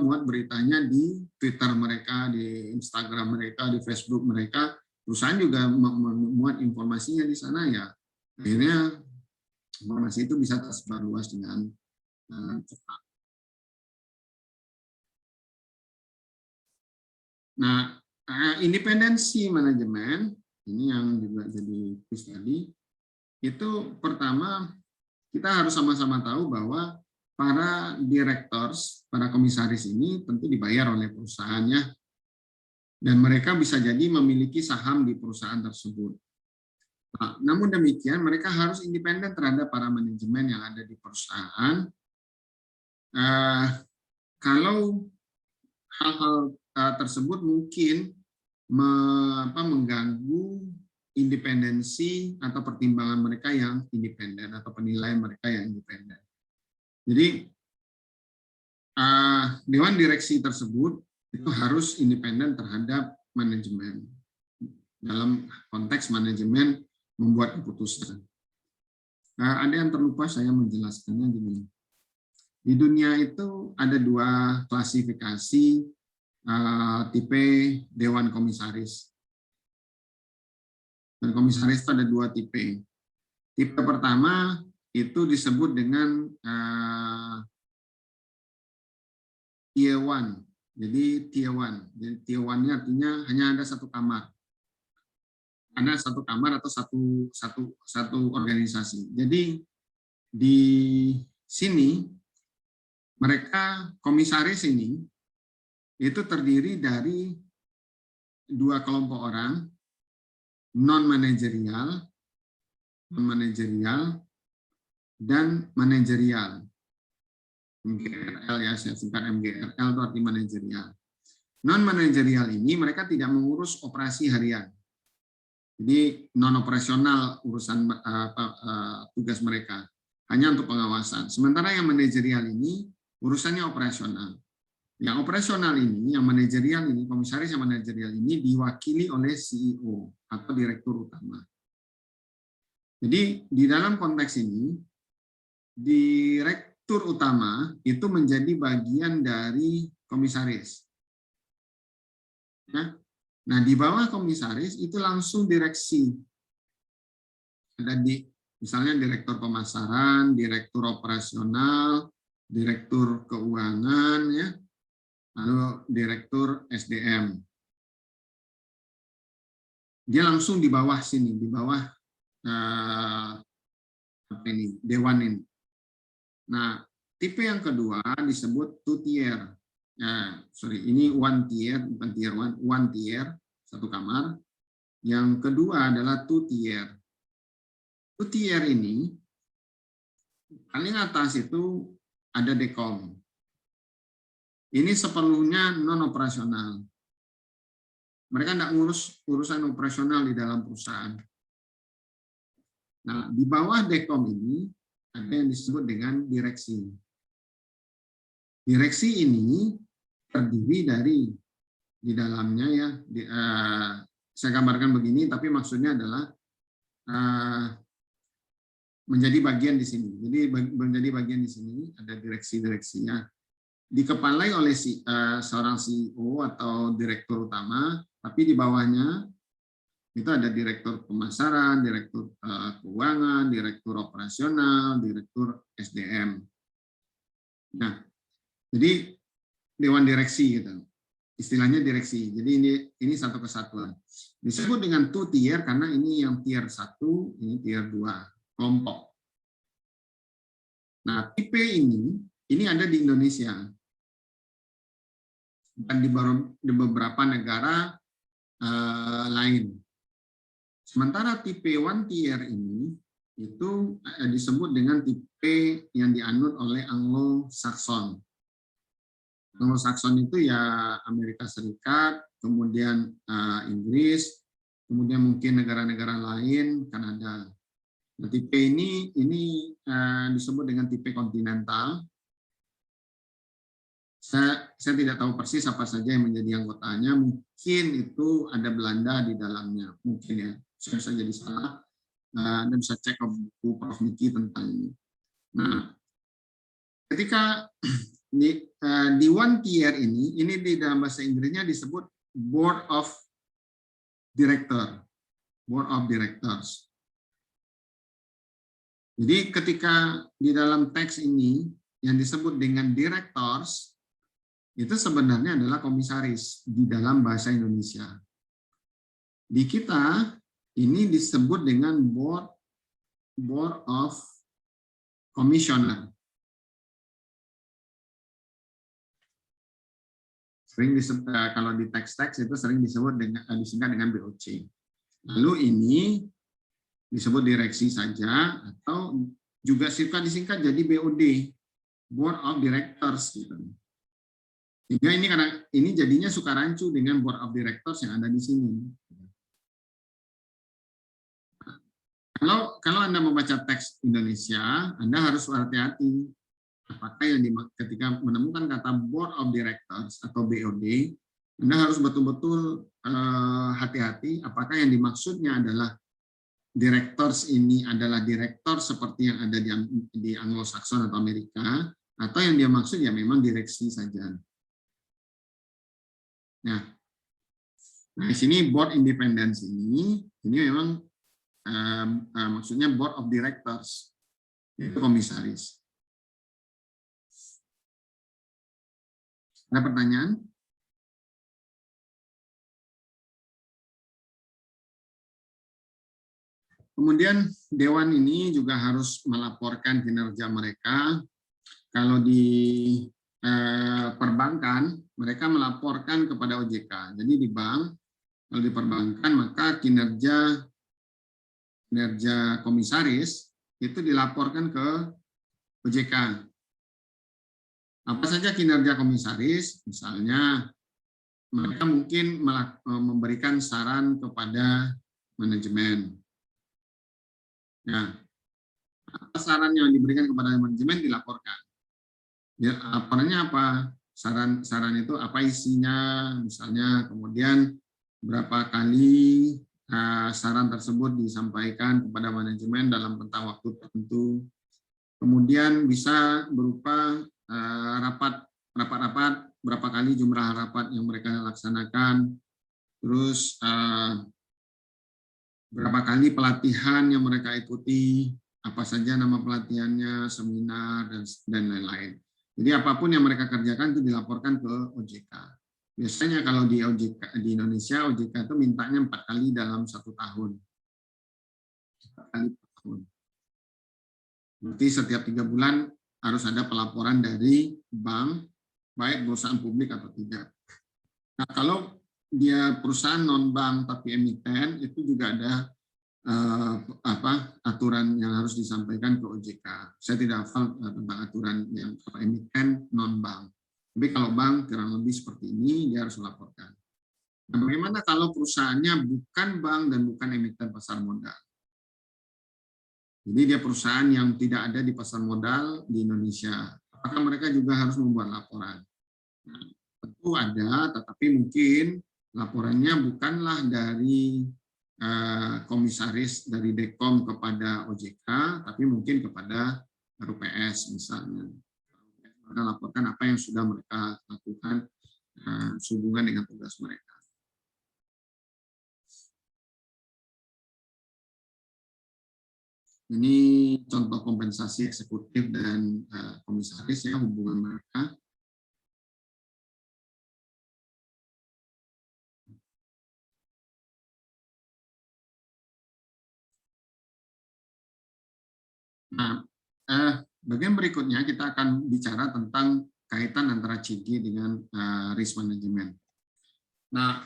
muat beritanya di Twitter mereka, di Instagram mereka, di Facebook mereka. Perusahaan juga memuat informasinya di sana, ya akhirnya informasi itu bisa tersebar luas dengan cepat. Nah, independensi manajemen ini yang juga jadi quiz tadi. Itu pertama kita harus sama-sama tahu bahwa para directors, para komisaris ini tentu dibayar oleh perusahaannya, dan mereka bisa jadi memiliki saham di perusahaan tersebut. Nah, namun demikian, mereka harus independen terhadap para manajemen yang ada di perusahaan. Kalau hal-hal tersebut mungkin mengganggu independensi atau pertimbangan mereka yang independen atau penilaian mereka yang independen. Jadi dewan direksi tersebut itu harus independen terhadap manajemen dalam konteks manajemen membuat keputusan. Ada yang terlupa saya menjelaskannya gini. Di dunia itu ada dua klasifikasi tipe dewan komisaris. Dan komisaris itu ada dua tipe. Tipe pertama itu disebut dengan tier 1. Jadi tier 1. Jadi tier 1-nya artinya hanya ada satu kamar. Ada satu kamar atau satu organisasi. Jadi di sini mereka komisaris ini itu terdiri dari dua kelompok orang, non-manajerial, dan manajerial. MGRL ya, saya singkat MGRL itu arti manajerial. Non-manajerial ini mereka tidak mengurus operasi harian. Jadi non-operasional urusan tugas mereka, hanya untuk pengawasan. Sementara yang manajerial ini urusannya operasional. Yang operasional ini, yang manajerial ini, komisaris yang manajerial ini diwakili oleh CEO atau direktur utama. Jadi di dalam konteks ini, direktur utama itu menjadi bagian dari komisaris. Ya. Nah, di bawah komisaris itu langsung direksi. Ada misalnya direktur pemasaran, direktur operasional, direktur keuangan, ya, lalu direktur SDM. Dia langsung di bawah sini, di bawah dewan ini. Nah, tipe yang kedua disebut two tier. Ini one tier, bukan tier one tier, satu kamar. Yang kedua adalah two tier. Two tier ini paling atas itu ada dekom. Ini sepenuhnya non operasional. Mereka tidak ngurus urusan operasional di dalam perusahaan. Nah, di bawah dekom ini ada yang disebut dengan direksi. Direksi ini terdiri dari di dalamnya ya, saya gambarkan begini, tapi maksudnya adalah menjadi bagian di sini. Jadi menjadi bagian di sini ada direksi-direksinya. Dikepalai oleh seorang CEO atau direktur utama, tapi di bawahnya itu ada direktur pemasaran, direktur keuangan, direktur operasional, direktur SDM. Nah, jadi dewan direksi gitu. Istilahnya direksi. Jadi ini satu kesatuan. Disebut dengan two tier karena ini yang tier 1, ini tier 2, kelompok. Nah, tipe ini ada di Indonesia. Dan di beberapa negara lain. Sementara tipe one tier ini itu disebut dengan tipe yang dianut oleh Anglo-Saxon. Anglo-Saxon itu ya Amerika Serikat, kemudian Inggris, kemudian mungkin negara-negara lain, Kanada. Nah, tipe ini disebut dengan tipe kontinental. Saya tidak tahu persis apa saja yang menjadi anggotanya. Mungkin itu ada Belanda di dalamnya, mungkin ya. Saya bisa jadi salah. Dan bisa cek ke buku Prof. Niki tentang ini. Nah, ketika di one tier ini di dalam bahasa Inggrisnya disebut Board of Director, Board of Directors. Jadi ketika di dalam teks ini yang disebut dengan directors, itu sebenarnya adalah komisaris di dalam bahasa Indonesia. Di kita ini disebut dengan Board of Commissioner. Sering disebut, kalau di teks-teks itu sering disebut disingkat dengan BOC. Lalu ini disebut direksi saja atau juga disingkat jadi BOD, Board of Directors gitu. Sehingga ini jadinya suka rancu dengan Board of Directors yang ada di sini. Kalau Anda membaca teks Indonesia, Anda harus hati-hati. Apakah yang ketika menemukan kata Board of Directors atau BOD, Anda harus betul-betul hati-hati. Apakah yang dimaksudnya adalah directors ini adalah direktur seperti yang ada di Anglo-Saxon atau Amerika, atau yang dia maksud ya memang direksi saja. Nah, di sini board independence ini memang maksudnya board of directors, itu komisaris. Ada pertanyaan? Kemudian dewan ini juga harus melaporkan kinerja mereka. Kalau di perbankan, mereka melaporkan kepada OJK. Jadi di bank, kalau di perbankan, maka kinerja komisaris itu dilaporkan ke OJK. Apa saja kinerja komisaris? Misalnya, mereka mungkin memberikan saran kepada manajemen. Nah, apa saran yang diberikan kepada manajemen dilaporkan. Ya, laporannya apa? Saran itu apa isinya, misalnya, kemudian berapa kali saran tersebut disampaikan kepada manajemen dalam rentang waktu tertentu. Kemudian bisa berupa rapat-rapat, berapa kali jumlah rapat yang mereka laksanakan, terus berapa kali pelatihan yang mereka ikuti, apa saja nama pelatihannya, seminar, dan lain-lain. Jadi apapun yang mereka kerjakan itu dilaporkan ke OJK. Biasanya kalau di Indonesia, OJK itu mintanya 4 kali dalam 1 tahun. 4 kali per tahun. Berarti setiap 3 bulan harus ada pelaporan dari bank, baik perusahaan publik atau tidak. Nah, kalau dia perusahaan non-bank tapi emiten, itu juga ada aturan yang harus disampaikan ke OJK. Saya tidak hafal tentang aturan yang emiten non-bank. Tapi kalau bank kurang lebih seperti ini, dia harus melaporkan. Nah, bagaimana kalau perusahaannya bukan bank dan bukan emiten pasar modal? Jadi dia perusahaan yang tidak ada di pasar modal di Indonesia. Apa apakah mereka juga harus membuat laporan? Nah, tentu ada, tetapi mungkin laporannya bukanlah dari komisaris dari Dekom kepada OJK, tapi mungkin kepada RUPS misalnya. Mereka laporkan apa yang sudah mereka lakukan sehubungan dengan tugas mereka. Ini contoh kompensasi eksekutif dan komisaris ya, hubungan mereka. Nah, bagian berikutnya kita akan bicara tentang kaitan antara CG dengan risk management. Nah,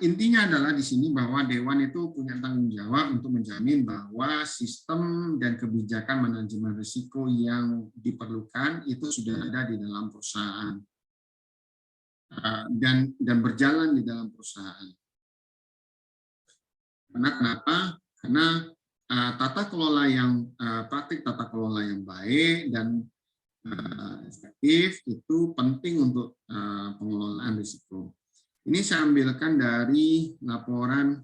intinya adalah di sini bahwa Dewan itu punya tanggung jawab untuk menjamin bahwa sistem dan kebijakan manajemen risiko yang diperlukan itu sudah ada di dalam perusahaan dan berjalan di dalam perusahaan. Karena kenapa? Karena praktik tata kelola yang baik dan efektif itu penting untuk pengelolaan risiko. Ini saya ambilkan dari laporan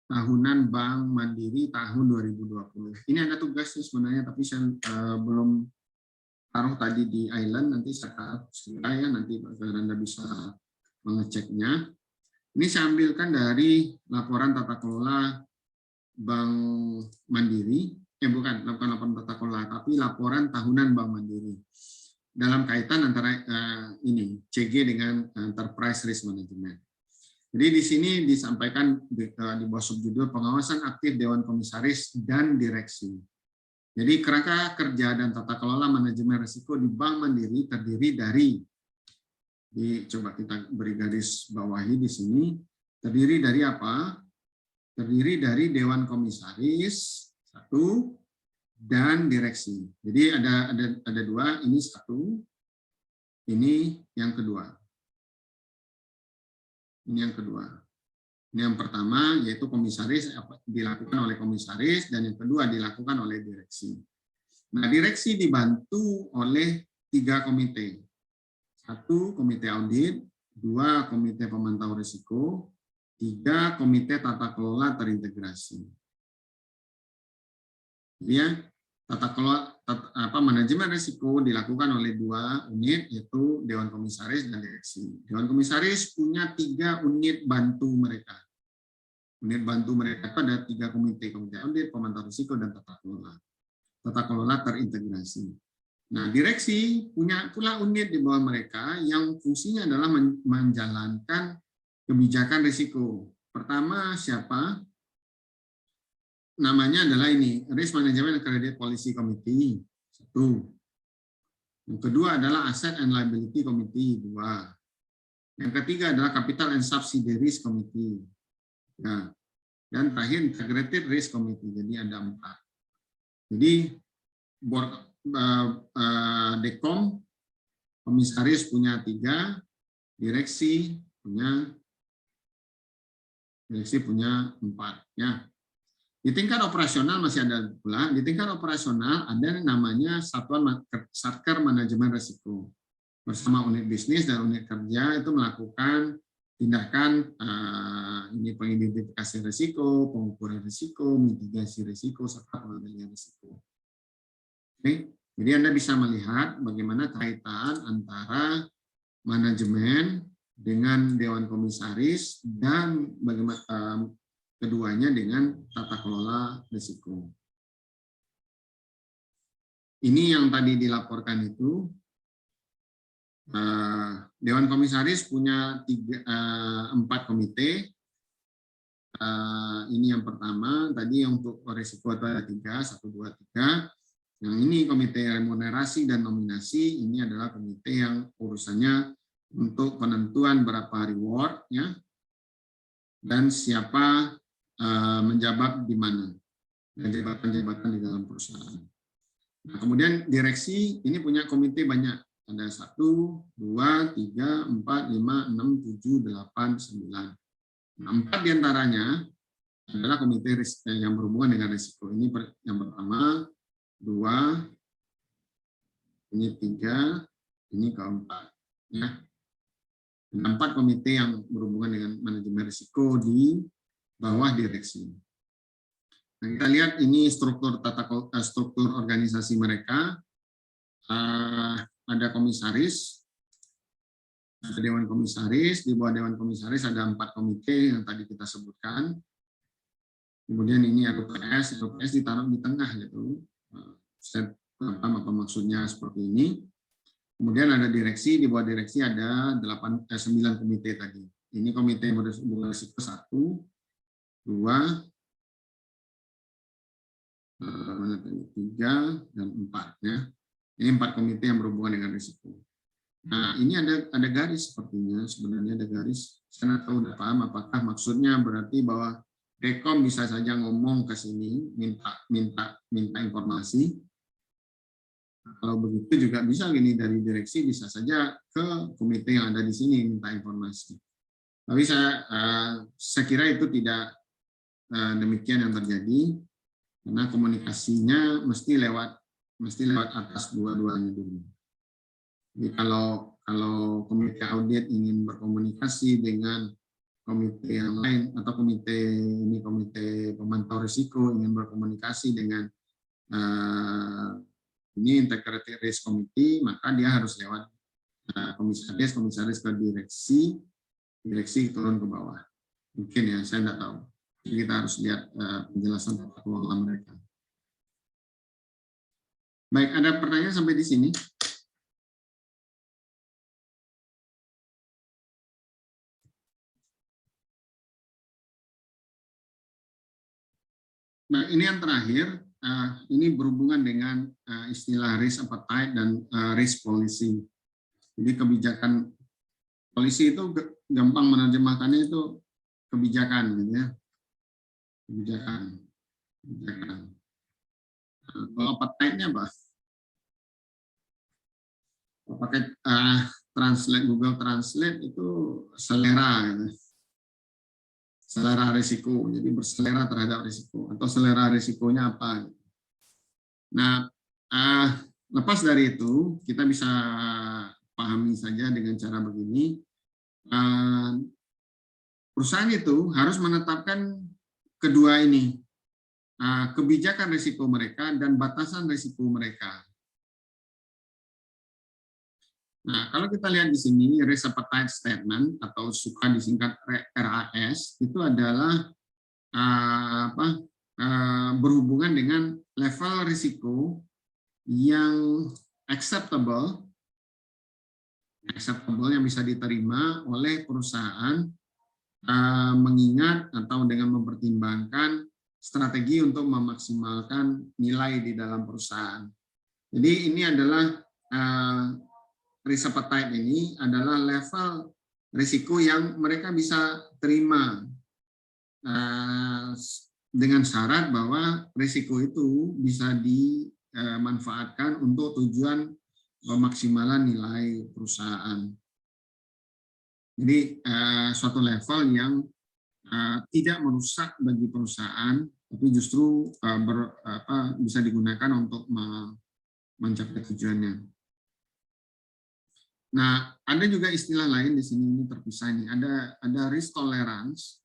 tahunan Bank Mandiri tahun 2020. Ini ada tugasnya sebenarnya, tapi saya belum taruh tadi di Island, nanti saya taruh segera ya, nanti Anda bisa mengeceknya. Ini saya ambilkan dari laporan tata kelola Bank Mandiri, bukan laporan tata kelola, tapi laporan tahunan Bank Mandiri dalam kaitan antara ini CG dengan Enterprise Risk Management. Jadi di sini disampaikan di bawah subjudul pengawasan aktif Dewan Komisaris dan Direksi. Jadi kerangka kerja dan tata kelola manajemen risiko di Bank Mandiri terdiri dari, coba kita beri garis bawahi di sini, terdiri dari apa? Terdiri dari Dewan Komisaris satu dan direksi. Jadi ada dua, ini satu, ini yang kedua. Ini yang kedua. Ini yang pertama yaitu komisaris dilakukan oleh komisaris dan yang kedua dilakukan oleh direksi. Nah, direksi dibantu oleh 3 komite. 1 komite audit, 2 komite pemantau risiko, 3 komite tata kelola terintegrasi. Ya, tata kelola manajemen risiko dilakukan oleh 2 unit yaitu Dewan Komisaris dan Direksi. Dewan Komisaris punya 3 unit bantu mereka. Unit bantu mereka itu ada 3 komite, komite audit, pemantau risiko dan tata kelola. Tata kelola terintegrasi. Nah, direksi punya pula unit di bawah mereka yang fungsinya adalah menjalankan kebijakan risiko. Pertama siapa? Namanya adalah ini, Risk Management and Credit Policy Committee. 1. Yang kedua adalah Asset and Liability Committee. 2. Yang ketiga adalah Capital and Subsidiaries Committee. Nah, dan terakhir Integrated Risk Committee. Jadi ada 4. Jadi Dekom, komisaris punya 3, direksi punya 4 ya. Di tingkat operasional masih ada pula. Di tingkat operasional ada yang namanya Satuan Satker Manajemen Risiko. Bersama unit bisnis dan unit kerja itu melakukan tindakan ini pengidentifikasi risiko, pengukuran risiko, mitigasi risiko serta pengendalian risiko. Oke, jadi Anda bisa melihat bagaimana kaitan antara manajemen dengan Dewan Komisaris dan bagaimana keduanya dengan tata kelola risiko. Ini yang tadi dilaporkan itu, Dewan Komisaris punya 4 komite. Ini yang pertama, tadi untuk risiko itu ada 3, 1, 2, 3. Yang ini komite remunerasi dan nominasi, ini adalah komite yang urusannya untuk penentuan berapa reward ya dan siapa menjabat di mana dan jabatan-jabatan di dalam perusahaan. Nah, kemudian direksi ini punya komite banyak, ada 1, 2, 3, 4, 5, 6, 7, 8, 9. Nah, 4 diantaranya adalah komite yang berhubungan dengan risiko. Ini yang pertama, 2, ini 3, ini keempat. Ya. 4 komite yang berhubungan dengan manajemen risiko di bawah direksi. Nah, kita lihat ini struktur struktur organisasi mereka. Ada komisaris, ada dewan komisaris. Di bawah dewan komisaris ada 4 komite yang tadi kita sebutkan. Kemudian ini RUPS ditaruh di tengah gitu. Saya paham apa maksudnya seperti ini. Kemudian ada direksi, di bawah direksi ada 9 komite tadi. Ini komite berhubungan risiko 1, 2, 3, dan 4. Ya. Ini 4 komite yang berhubungan dengan risiko. Nah, ini ada garis sepertinya, sebenarnya ada garis. Saya tahu udah paham apakah maksudnya berarti bahwa Rekom bisa saja ngomong ke sini, minta informasi. Kalau begitu juga bisa gini, dari direksi bisa saja ke komite yang ada di sini minta informasi. Tapi saya kira itu tidak demikian yang terjadi, karena komunikasinya mesti lewat atas dua-duanya dulu. Jadi kalau komite audit ingin berkomunikasi dengan komite yang lain atau komite pemantau risiko ingin berkomunikasi dengan ini Integrity Risk Committee, maka dia harus lewat komisaris ke direksi turun ke bawah. Mungkin ya, saya tidak tahu. Jadi kita harus lihat penjelasan tata kelola mereka. Baik, ada pertanyaan sampai di sini? Nah, ini yang terakhir. Ini berhubungan dengan istilah risk appetite dan risk policy. Jadi kebijakan policy itu gampang menerjemahkannya itu kebijakan, gitu ya. Kebijakan. Kalau appetite-nya apa? Pakai Google Translate itu selera, gitu. Selera risiko, jadi berselera terhadap risiko, atau selera risikonya apa. Nah, lepas dari itu, kita bisa pahami saja dengan cara begini, perusahaan itu harus menetapkan kedua ini, kebijakan risiko mereka dan batasan risiko mereka. Nah, kalau kita lihat di sini, risk appetite statement atau suka disingkat RAS itu adalah berhubungan dengan level risiko yang acceptable yang bisa diterima oleh perusahaan mengingat atau dengan mempertimbangkan strategi untuk memaksimalkan nilai di dalam perusahaan. Jadi ini adalah risk appetite ini adalah level risiko yang mereka bisa terima dengan syarat bahwa risiko itu bisa dimanfaatkan untuk tujuan pemaksimalan nilai perusahaan. Jadi suatu level yang tidak merusak bagi perusahaan, tapi justru bisa digunakan untuk mencapai tujuannya. Nah, ada juga istilah lain di sini, ini terpisah ini. Ada risk tolerance.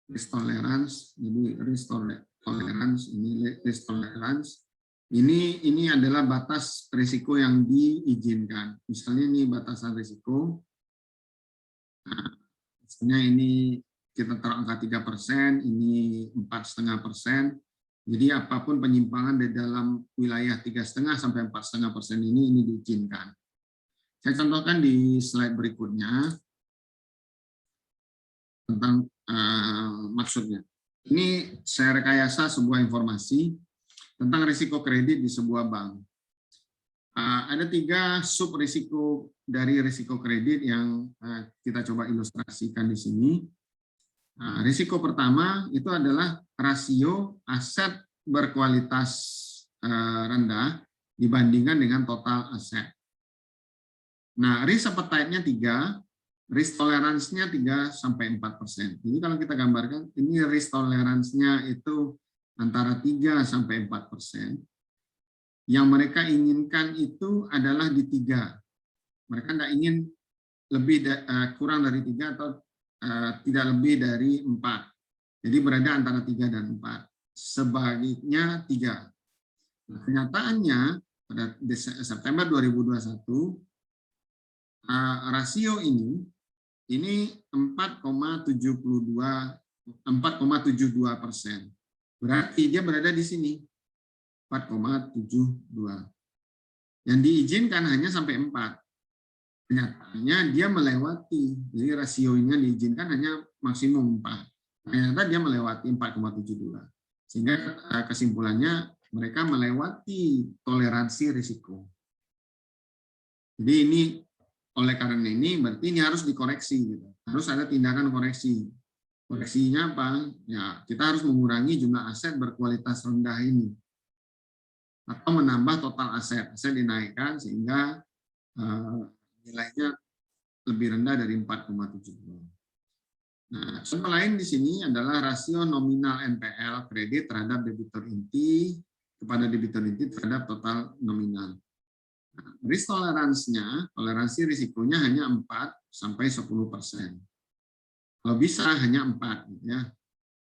Risk tolerance, jadi risk tolerance, ini risk tolerance. Ini adalah batas risiko yang diizinkan. Misalnya ini batasan risiko. Nah, misalnya ini kita taruh angka 3%, ini 4,5%. Jadi apapun penyimpangan di dalam wilayah 3,5 sampai 4,5% ini diizinkan. Saya contohkan di slide berikutnya tentang maksudnya. Ini saya rekayasa sebuah informasi tentang risiko kredit di sebuah bank. Ada 3 sub risiko dari risiko kredit yang kita coba ilustrasikan di sini. Risiko pertama itu adalah rasio aset berkualitas rendah dibandingkan dengan total aset. Nah, risk appetite-nya 3, risk tolerance-nya 3-4%. Jadi kalau kita gambarkan, ini risk tolerance-nya itu antara 3-4%. yang mereka inginkan itu adalah di 3. Mereka nggak ingin kurang dari 3 atau tidak lebih dari 4. Jadi berada antara 3 dan 4. Sebaliknya 3. Nah, kenyataannya pada September 2021 rasio ini 4,72%. Berarti dia berada di sini 4,72. Yang diizinkan hanya sampai 4. Kenyataannya dia melewati, jadi rasionya diizinkan hanya maksimum 4. Ternyata dia melewati 4,72. Sehingga kesimpulannya mereka melewati toleransi risiko. Jadi ini oleh karena ini berarti ini harus dikoreksi, gitu. Harus ada tindakan koreksi. Koreksinya apa? Ya, kita harus mengurangi jumlah aset berkualitas rendah ini. Atau menambah total aset. Aset dinaikkan sehingga nilainya lebih rendah dari 4,72. Nah, contoh lain di sini adalah rasio nominal NPL kredit terhadap debitur inti kepada debitur inti terhadap total nominal. Nah, risk tolerance-nya, toleransi risikonya hanya 4 sampai 10%. Kalau bisa hanya 4, gitu ya.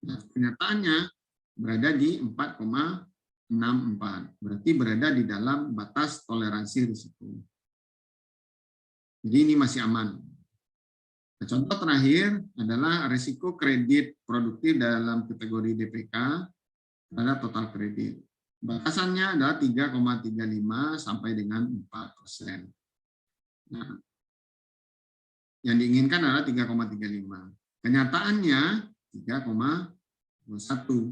Nah, kenyataannya berada di 4,64. Berarti berada di dalam batas toleransi risiko. Jadi ini masih aman. Nah, contoh terakhir adalah risiko kredit produktif dalam kategori DPK terhadap total kredit. Batasannya adalah 3,35 sampai dengan 4%. Nah, yang diinginkan adalah 3,35. Kenyataannya 3,21.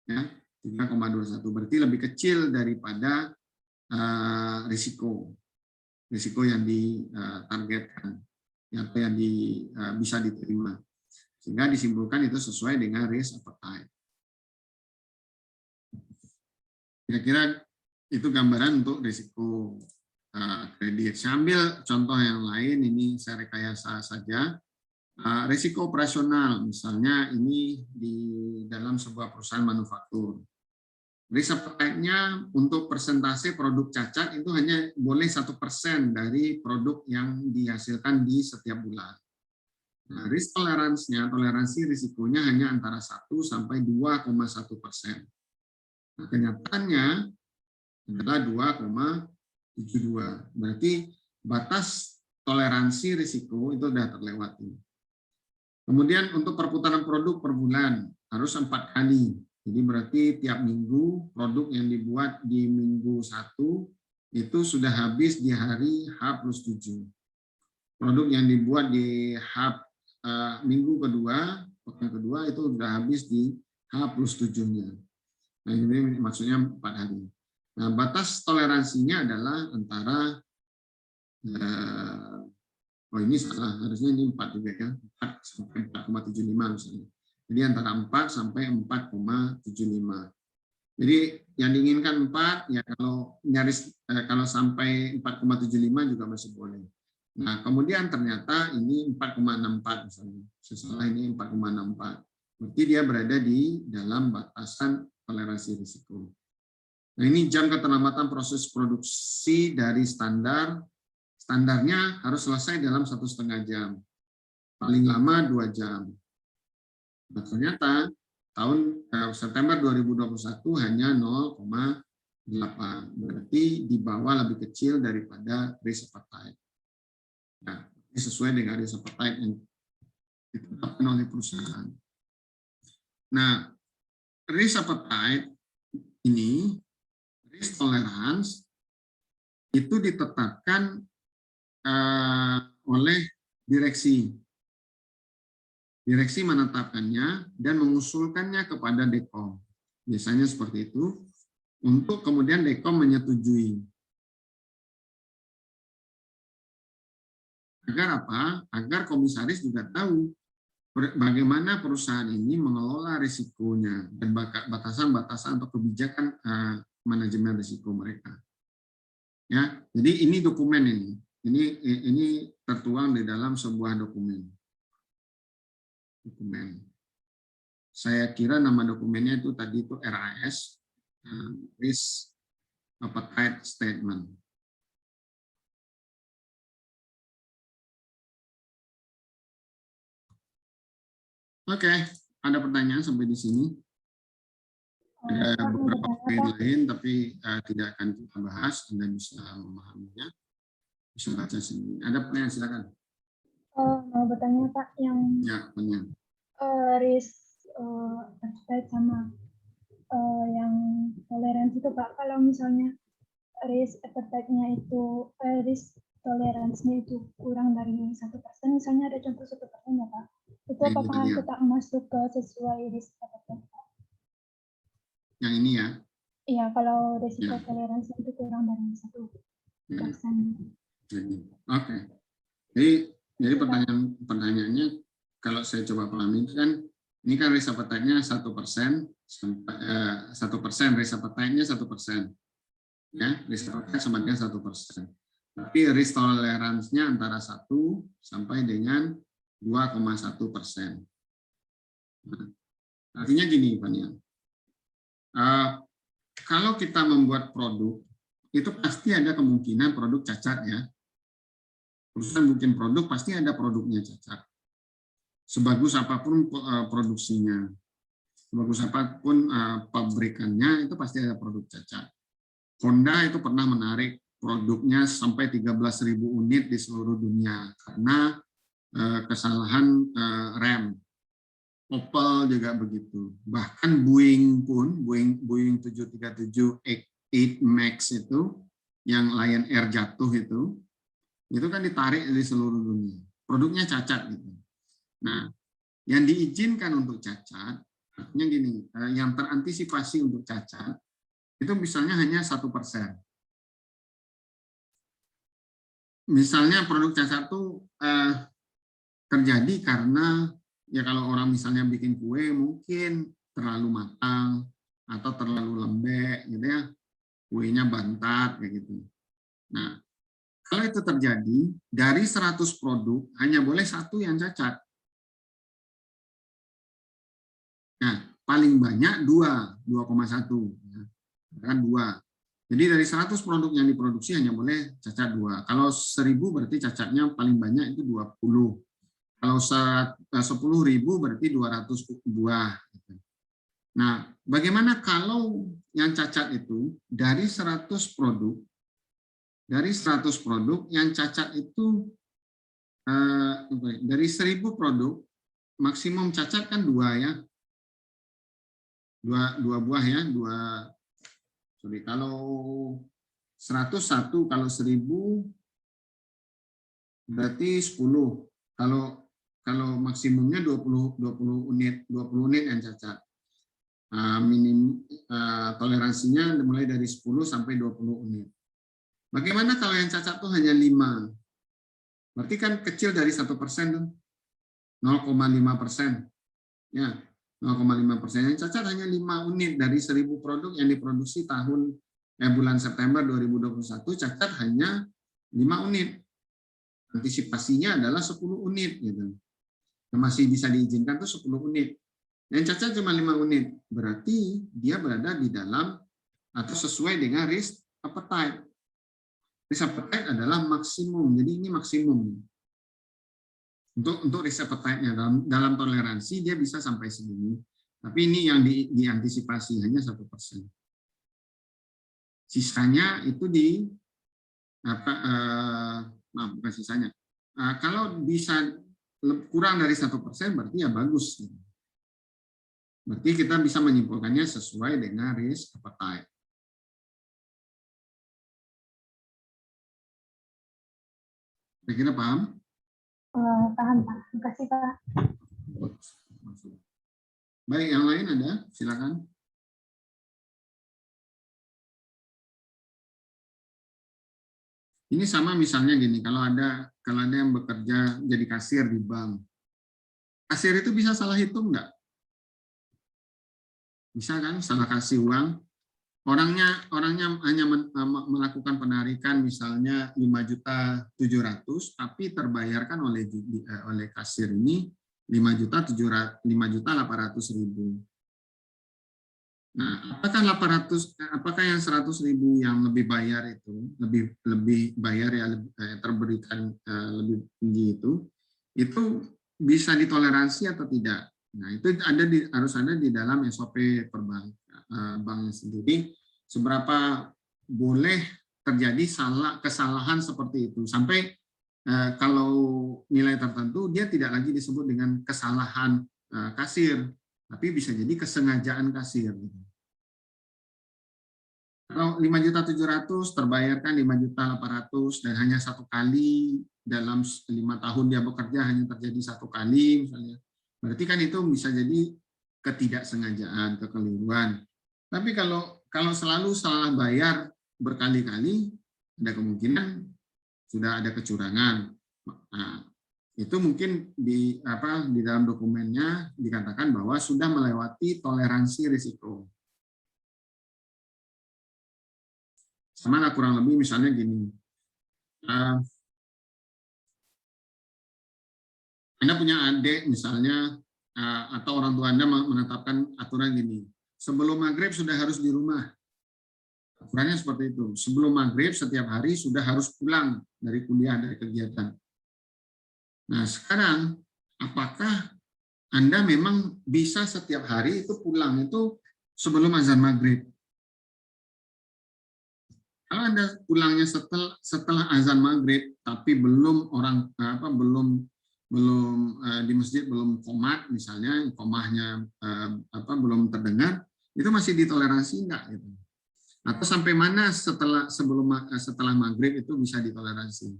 Ya, 3,21 berarti lebih kecil daripada risiko yang ditargetkan atau yang bisa diterima. Sehingga disimpulkan itu sesuai dengan risk appetite. Kira-kira itu gambaran untuk risiko kredit. Saya ambil contoh yang lain, ini saya rekayasa saja. Risiko operasional, misalnya ini di dalam sebuah perusahaan manufaktur. Risk appetite-nya untuk persentase produk cacat itu hanya boleh 1% dari produk yang dihasilkan di setiap bulan. Nah, risk tolerance-nya, toleransi risikonya hanya antara 1 sampai 2,1%. Nah, kenyataannya adalah 2,72. Berarti batas toleransi risiko itu sudah terlewati. Kemudian untuk perputaran produk per bulan harus 4 kali. Jadi berarti tiap minggu produk yang dibuat di minggu 1 itu sudah habis di hari H+7. Produk yang dibuat di minggu kedua, pekan kedua itu sudah habis di H+7-nya. Nah, ini maksudnya 4 hari. Nah, batas toleransinya adalah antara ini salah, harusnya ini 4 juga ya, 4 sampai 4,75 misalnya. Jadi antara 4 sampai 4,75. Jadi yang diinginkan 4, ya kalau nyaris kalau sampai 4,75 juga masih boleh. Nah, kemudian ternyata ini 4,64 misalnya. Setelah ini 4,64. Berarti dia berada di dalam batasan toleransi risiko. Nah, ini jam keterlambatan proses produksi dari standar. Standarnya harus selesai dalam 1,5 jam. Paling lama 2 jam. Nah, ternyata tahun September 2021 hanya 0,8. Berarti di bawah lebih kecil daripada risk appetite. Nah, ini sesuai dengan risk appetite yang ditetapkan oleh perusahaan. Nah, risk appetite ini, risk tolerance, itu ditetapkan oleh direksi. Direksi menetapkannya dan mengusulkannya kepada Dekom. Biasanya seperti itu, untuk kemudian Dekom menyetujui. Agar apa? Agar komisaris juga tahu bagaimana perusahaan ini mengelola risikonya dan batasan-batasan atau kebijakan manajemen risiko mereka. Ya, jadi ini dokumen ini. Ini tertuang di dalam sebuah dokumen. Saya kira nama dokumennya itu tadi itu RAS, Risk appetite statement. Oke, ada pertanyaan sampai di sini? Ada beberapa poin lain, tapi tidak akan kita bahas. Anda bisa memahaminya, bisa baca sendiri. Ada pertanyaan, silakan. Mau bertanya Pak, yang Ya, pertanyaan. risk appetite sama yang toleransi itu Pak, kalau misalnya risk appetite-nya itu risk toleransinya itu kurang dari 1%, misalnya ada contoh 1% ya Pak, itu Nah, itu apakah tadi ya. tetap masuk ke sesuai risk appetite Pak? Yang ini ya. Iya, kalau risiko Ya. toleransi itu kurang dari 1%. Oke. Jadi pertanyaannya, kalau saya coba pahami itu kan, ini kan risk appetite-nya 1%, sampai 1%, risk appetite-nya 1%. Ya, risk appetite sama dengan 1%. Tapi risk tolerance-nya antara 1 sampai dengan 2,1%. Nah, artinya gini, Fania. Kalau kita membuat produk, itu pasti ada kemungkinan produk cacat ya. Perusahaan bikin produk pasti ada produknya cacat. Sebagus apapun produksinya, sebagus apapun pabrikannya, itu pasti ada produk cacat. Honda itu pernah menarik produknya sampai 13.000 unit di seluruh dunia karena kesalahan rem. Opel juga begitu. Bahkan Boeing pun, Boeing 737-8 Max itu, yang Lion Air jatuh itu kan ditarik di seluruh dunia. Produknya cacat gitu. Nah, yang diizinkan untuk cacat, artinya gini, yang terantisipasi untuk cacat, itu misalnya hanya 1%. Misalnya produk cacat itu terjadi karena, ya kalau orang misalnya bikin kue mungkin terlalu matang atau terlalu lembek gitu ya, kuenya bantat kayak gitu. Nah, kalau itu terjadi, dari 100 produk hanya boleh 1 yang cacat. Nah, paling banyak 2,1 kan 2. Jadi dari 100 produk yang diproduksi hanya boleh cacat 2. Kalau 1000 berarti cacatnya paling banyak itu 20. Kalau 10.000 berarti 200 buah. Nah, bagaimana kalau yang cacat itu dari 100 produk, yang cacat itu dari 1000 produk, maksimum cacat kan 2 ya. 2 buah ya, 2. Sorry, kalau 101, kalau 1000 berarti 10. Kalau maksimumnya 20 unit yang cacat. Toleransinya mulai dari 10 sampai 20 unit. Bagaimana kalau yang cacat itu hanya 5? Berarti kan kecil dari 1%, 0,5%. Ya, 0,5%. Yang cacat hanya 5 unit dari 1000 produk yang diproduksi bulan September 2021, cacat hanya 5 unit. Antisipasinya adalah 10 unit gitu. Masih bisa diizinkan tuh 10 unit. Yang cacat cuma 5 unit. Berarti dia berada di dalam atau sesuai dengan risk appetite. Risk appetite adalah maksimum. Jadi ini maksimum. Untuk risk appetite-nya dalam toleransi dia bisa sampai segini. Tapi ini yang diantisipasi hanya 1%. Sisanya itu bukan sisanya. Kalau bisa kurang dari 1% berarti ya bagus. Berarti kita bisa menyimpulkannya sesuai dengan risk appetite. Kira-kira paham? Paham Pak, terima kasih Pak. Baik, yang lain ada? Silakan. Ini sama misalnya gini, kalau ada yang bekerja jadi kasir di bank. Kasir itu bisa salah hitung nggak? Bisa kan, salah kasih uang. Orangnya hanya melakukan penarikan misalnya 5.700.000, tapi terbayarkan oleh kasir ini 5.800.000. Nah, apakah yang 100.000 yang lebih bayar itu, lebih bayar ya, terberikan lebih tinggi itu bisa ditoleransi atau tidak? Nah, itu harus ada di dalam SOP banknya sendiri, seberapa boleh terjadi kesalahan seperti itu, sampai kalau nilai tertentu dia tidak lagi disebut dengan kesalahan kasir, tapi bisa jadi kesengajaan kasir. Kalau 5.700.000 terbayarkan 5.800.000 dan hanya satu kali dalam 5 tahun dia bekerja hanya terjadi satu kali misalnya, berarti kan itu bisa jadi ketidaksengajaan, kekeliruan. Tapi kalau selalu salah bayar berkali-kali, ada kemungkinan sudah ada kecurangan. Nah, itu mungkin di dalam dokumennya dikatakan bahwa sudah melewati toleransi risiko. Sama lah kurang lebih misalnya gini. Anda punya adik misalnya, atau orang tua Anda menetapkan aturan gini, sebelum maghrib sudah harus di rumah. Aturannya seperti itu. Sebelum maghrib setiap hari sudah harus pulang dari kuliah, dari kegiatan. Nah sekarang, apakah Anda memang bisa setiap hari itu pulang itu sebelum azan maghrib? Kalau Anda pulangnya setelah azan maghrib, tapi belum di masjid belum qomat misalnya, qomahnya belum terdengar, itu masih ditoleransi enggak gitu? Atau sampai mana setelah maghrib itu bisa ditoleransi?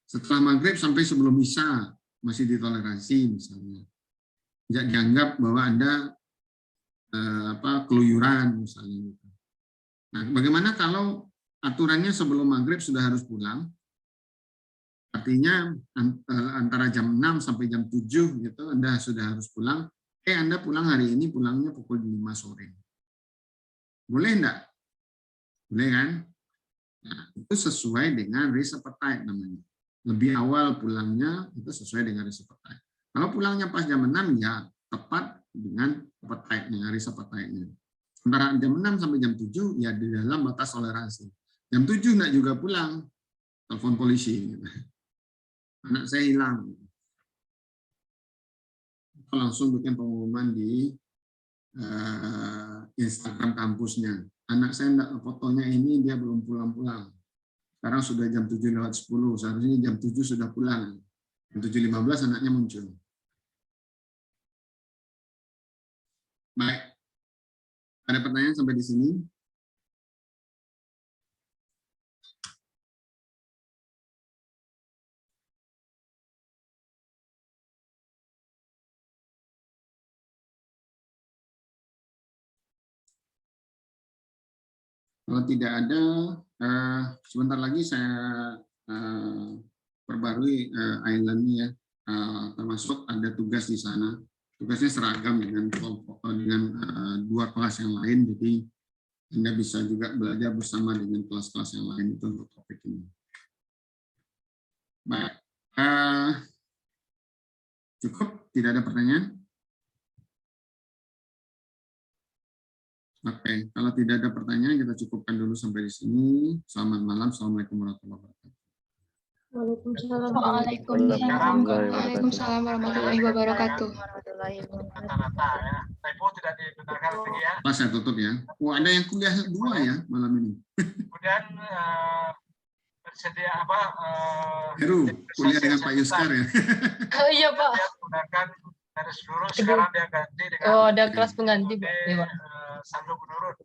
Setelah maghrib sampai sebelum isya masih ditoleransi misalnya. Tidak dianggap bahwa Anda keluyuran misalnya. Nah, bagaimana kalau aturannya sebelum maghrib sudah harus pulang? Artinya antara jam 6 sampai jam 7 gitu Anda sudah harus pulang. Anda pulang hari ini pulangnya pukul 5 sore. Boleh enggak? Boleh kan? Nah, itu sesuai dengan risk appetite namanya. Lebih awal pulangnya itu sesuai dengan risk appetite. Kalau pulangnya pas jam 6 ya tepat dengan appetite-nya, risk appetite-nya. Antara jam 6 sampai jam 7 ya di dalam batas toleransi. Jam 7 enggak juga pulang, telepon polisi. Anak saya hilang. Langsung bikin pengumuman di Instagram kampusnya. Anak saya enggak, fotonya ini dia belum pulang-pulang. Sekarang sudah jam 7:10, seharusnya jam 7 sudah pulang. Jam 7:15 anaknya muncul. Baik. Ada pertanyaan sampai di sini? Kalau tidak ada, sebentar lagi saya perbarui island-nya ya, termasuk ada tugas di sana. Tugasnya seragam dengan dua kelas yang lain, jadi Anda bisa juga belajar bersama dengan kelas-kelas yang lain itu untuk topik ini. Baik, cukup? Tidak ada pertanyaan? Oke, kalau tidak ada pertanyaan kita cukupkan dulu sampai di sini. Selamat malam, assalamualaikum warahmatullahi wabarakatuh. Waalaikumsalam warahmatullahi wabarakatuh. Pas saya tutup ya. Oh, ada yang kuliah 2 ya malam ini. Kemudian bersedia Heru, kuliah dengan Pak Yuskar ya. Oh iya Pak. Dia menggunakan garis lurus, sekarang dia ganti dengan Oh ada kelas pengganti Pak. saldo menurun.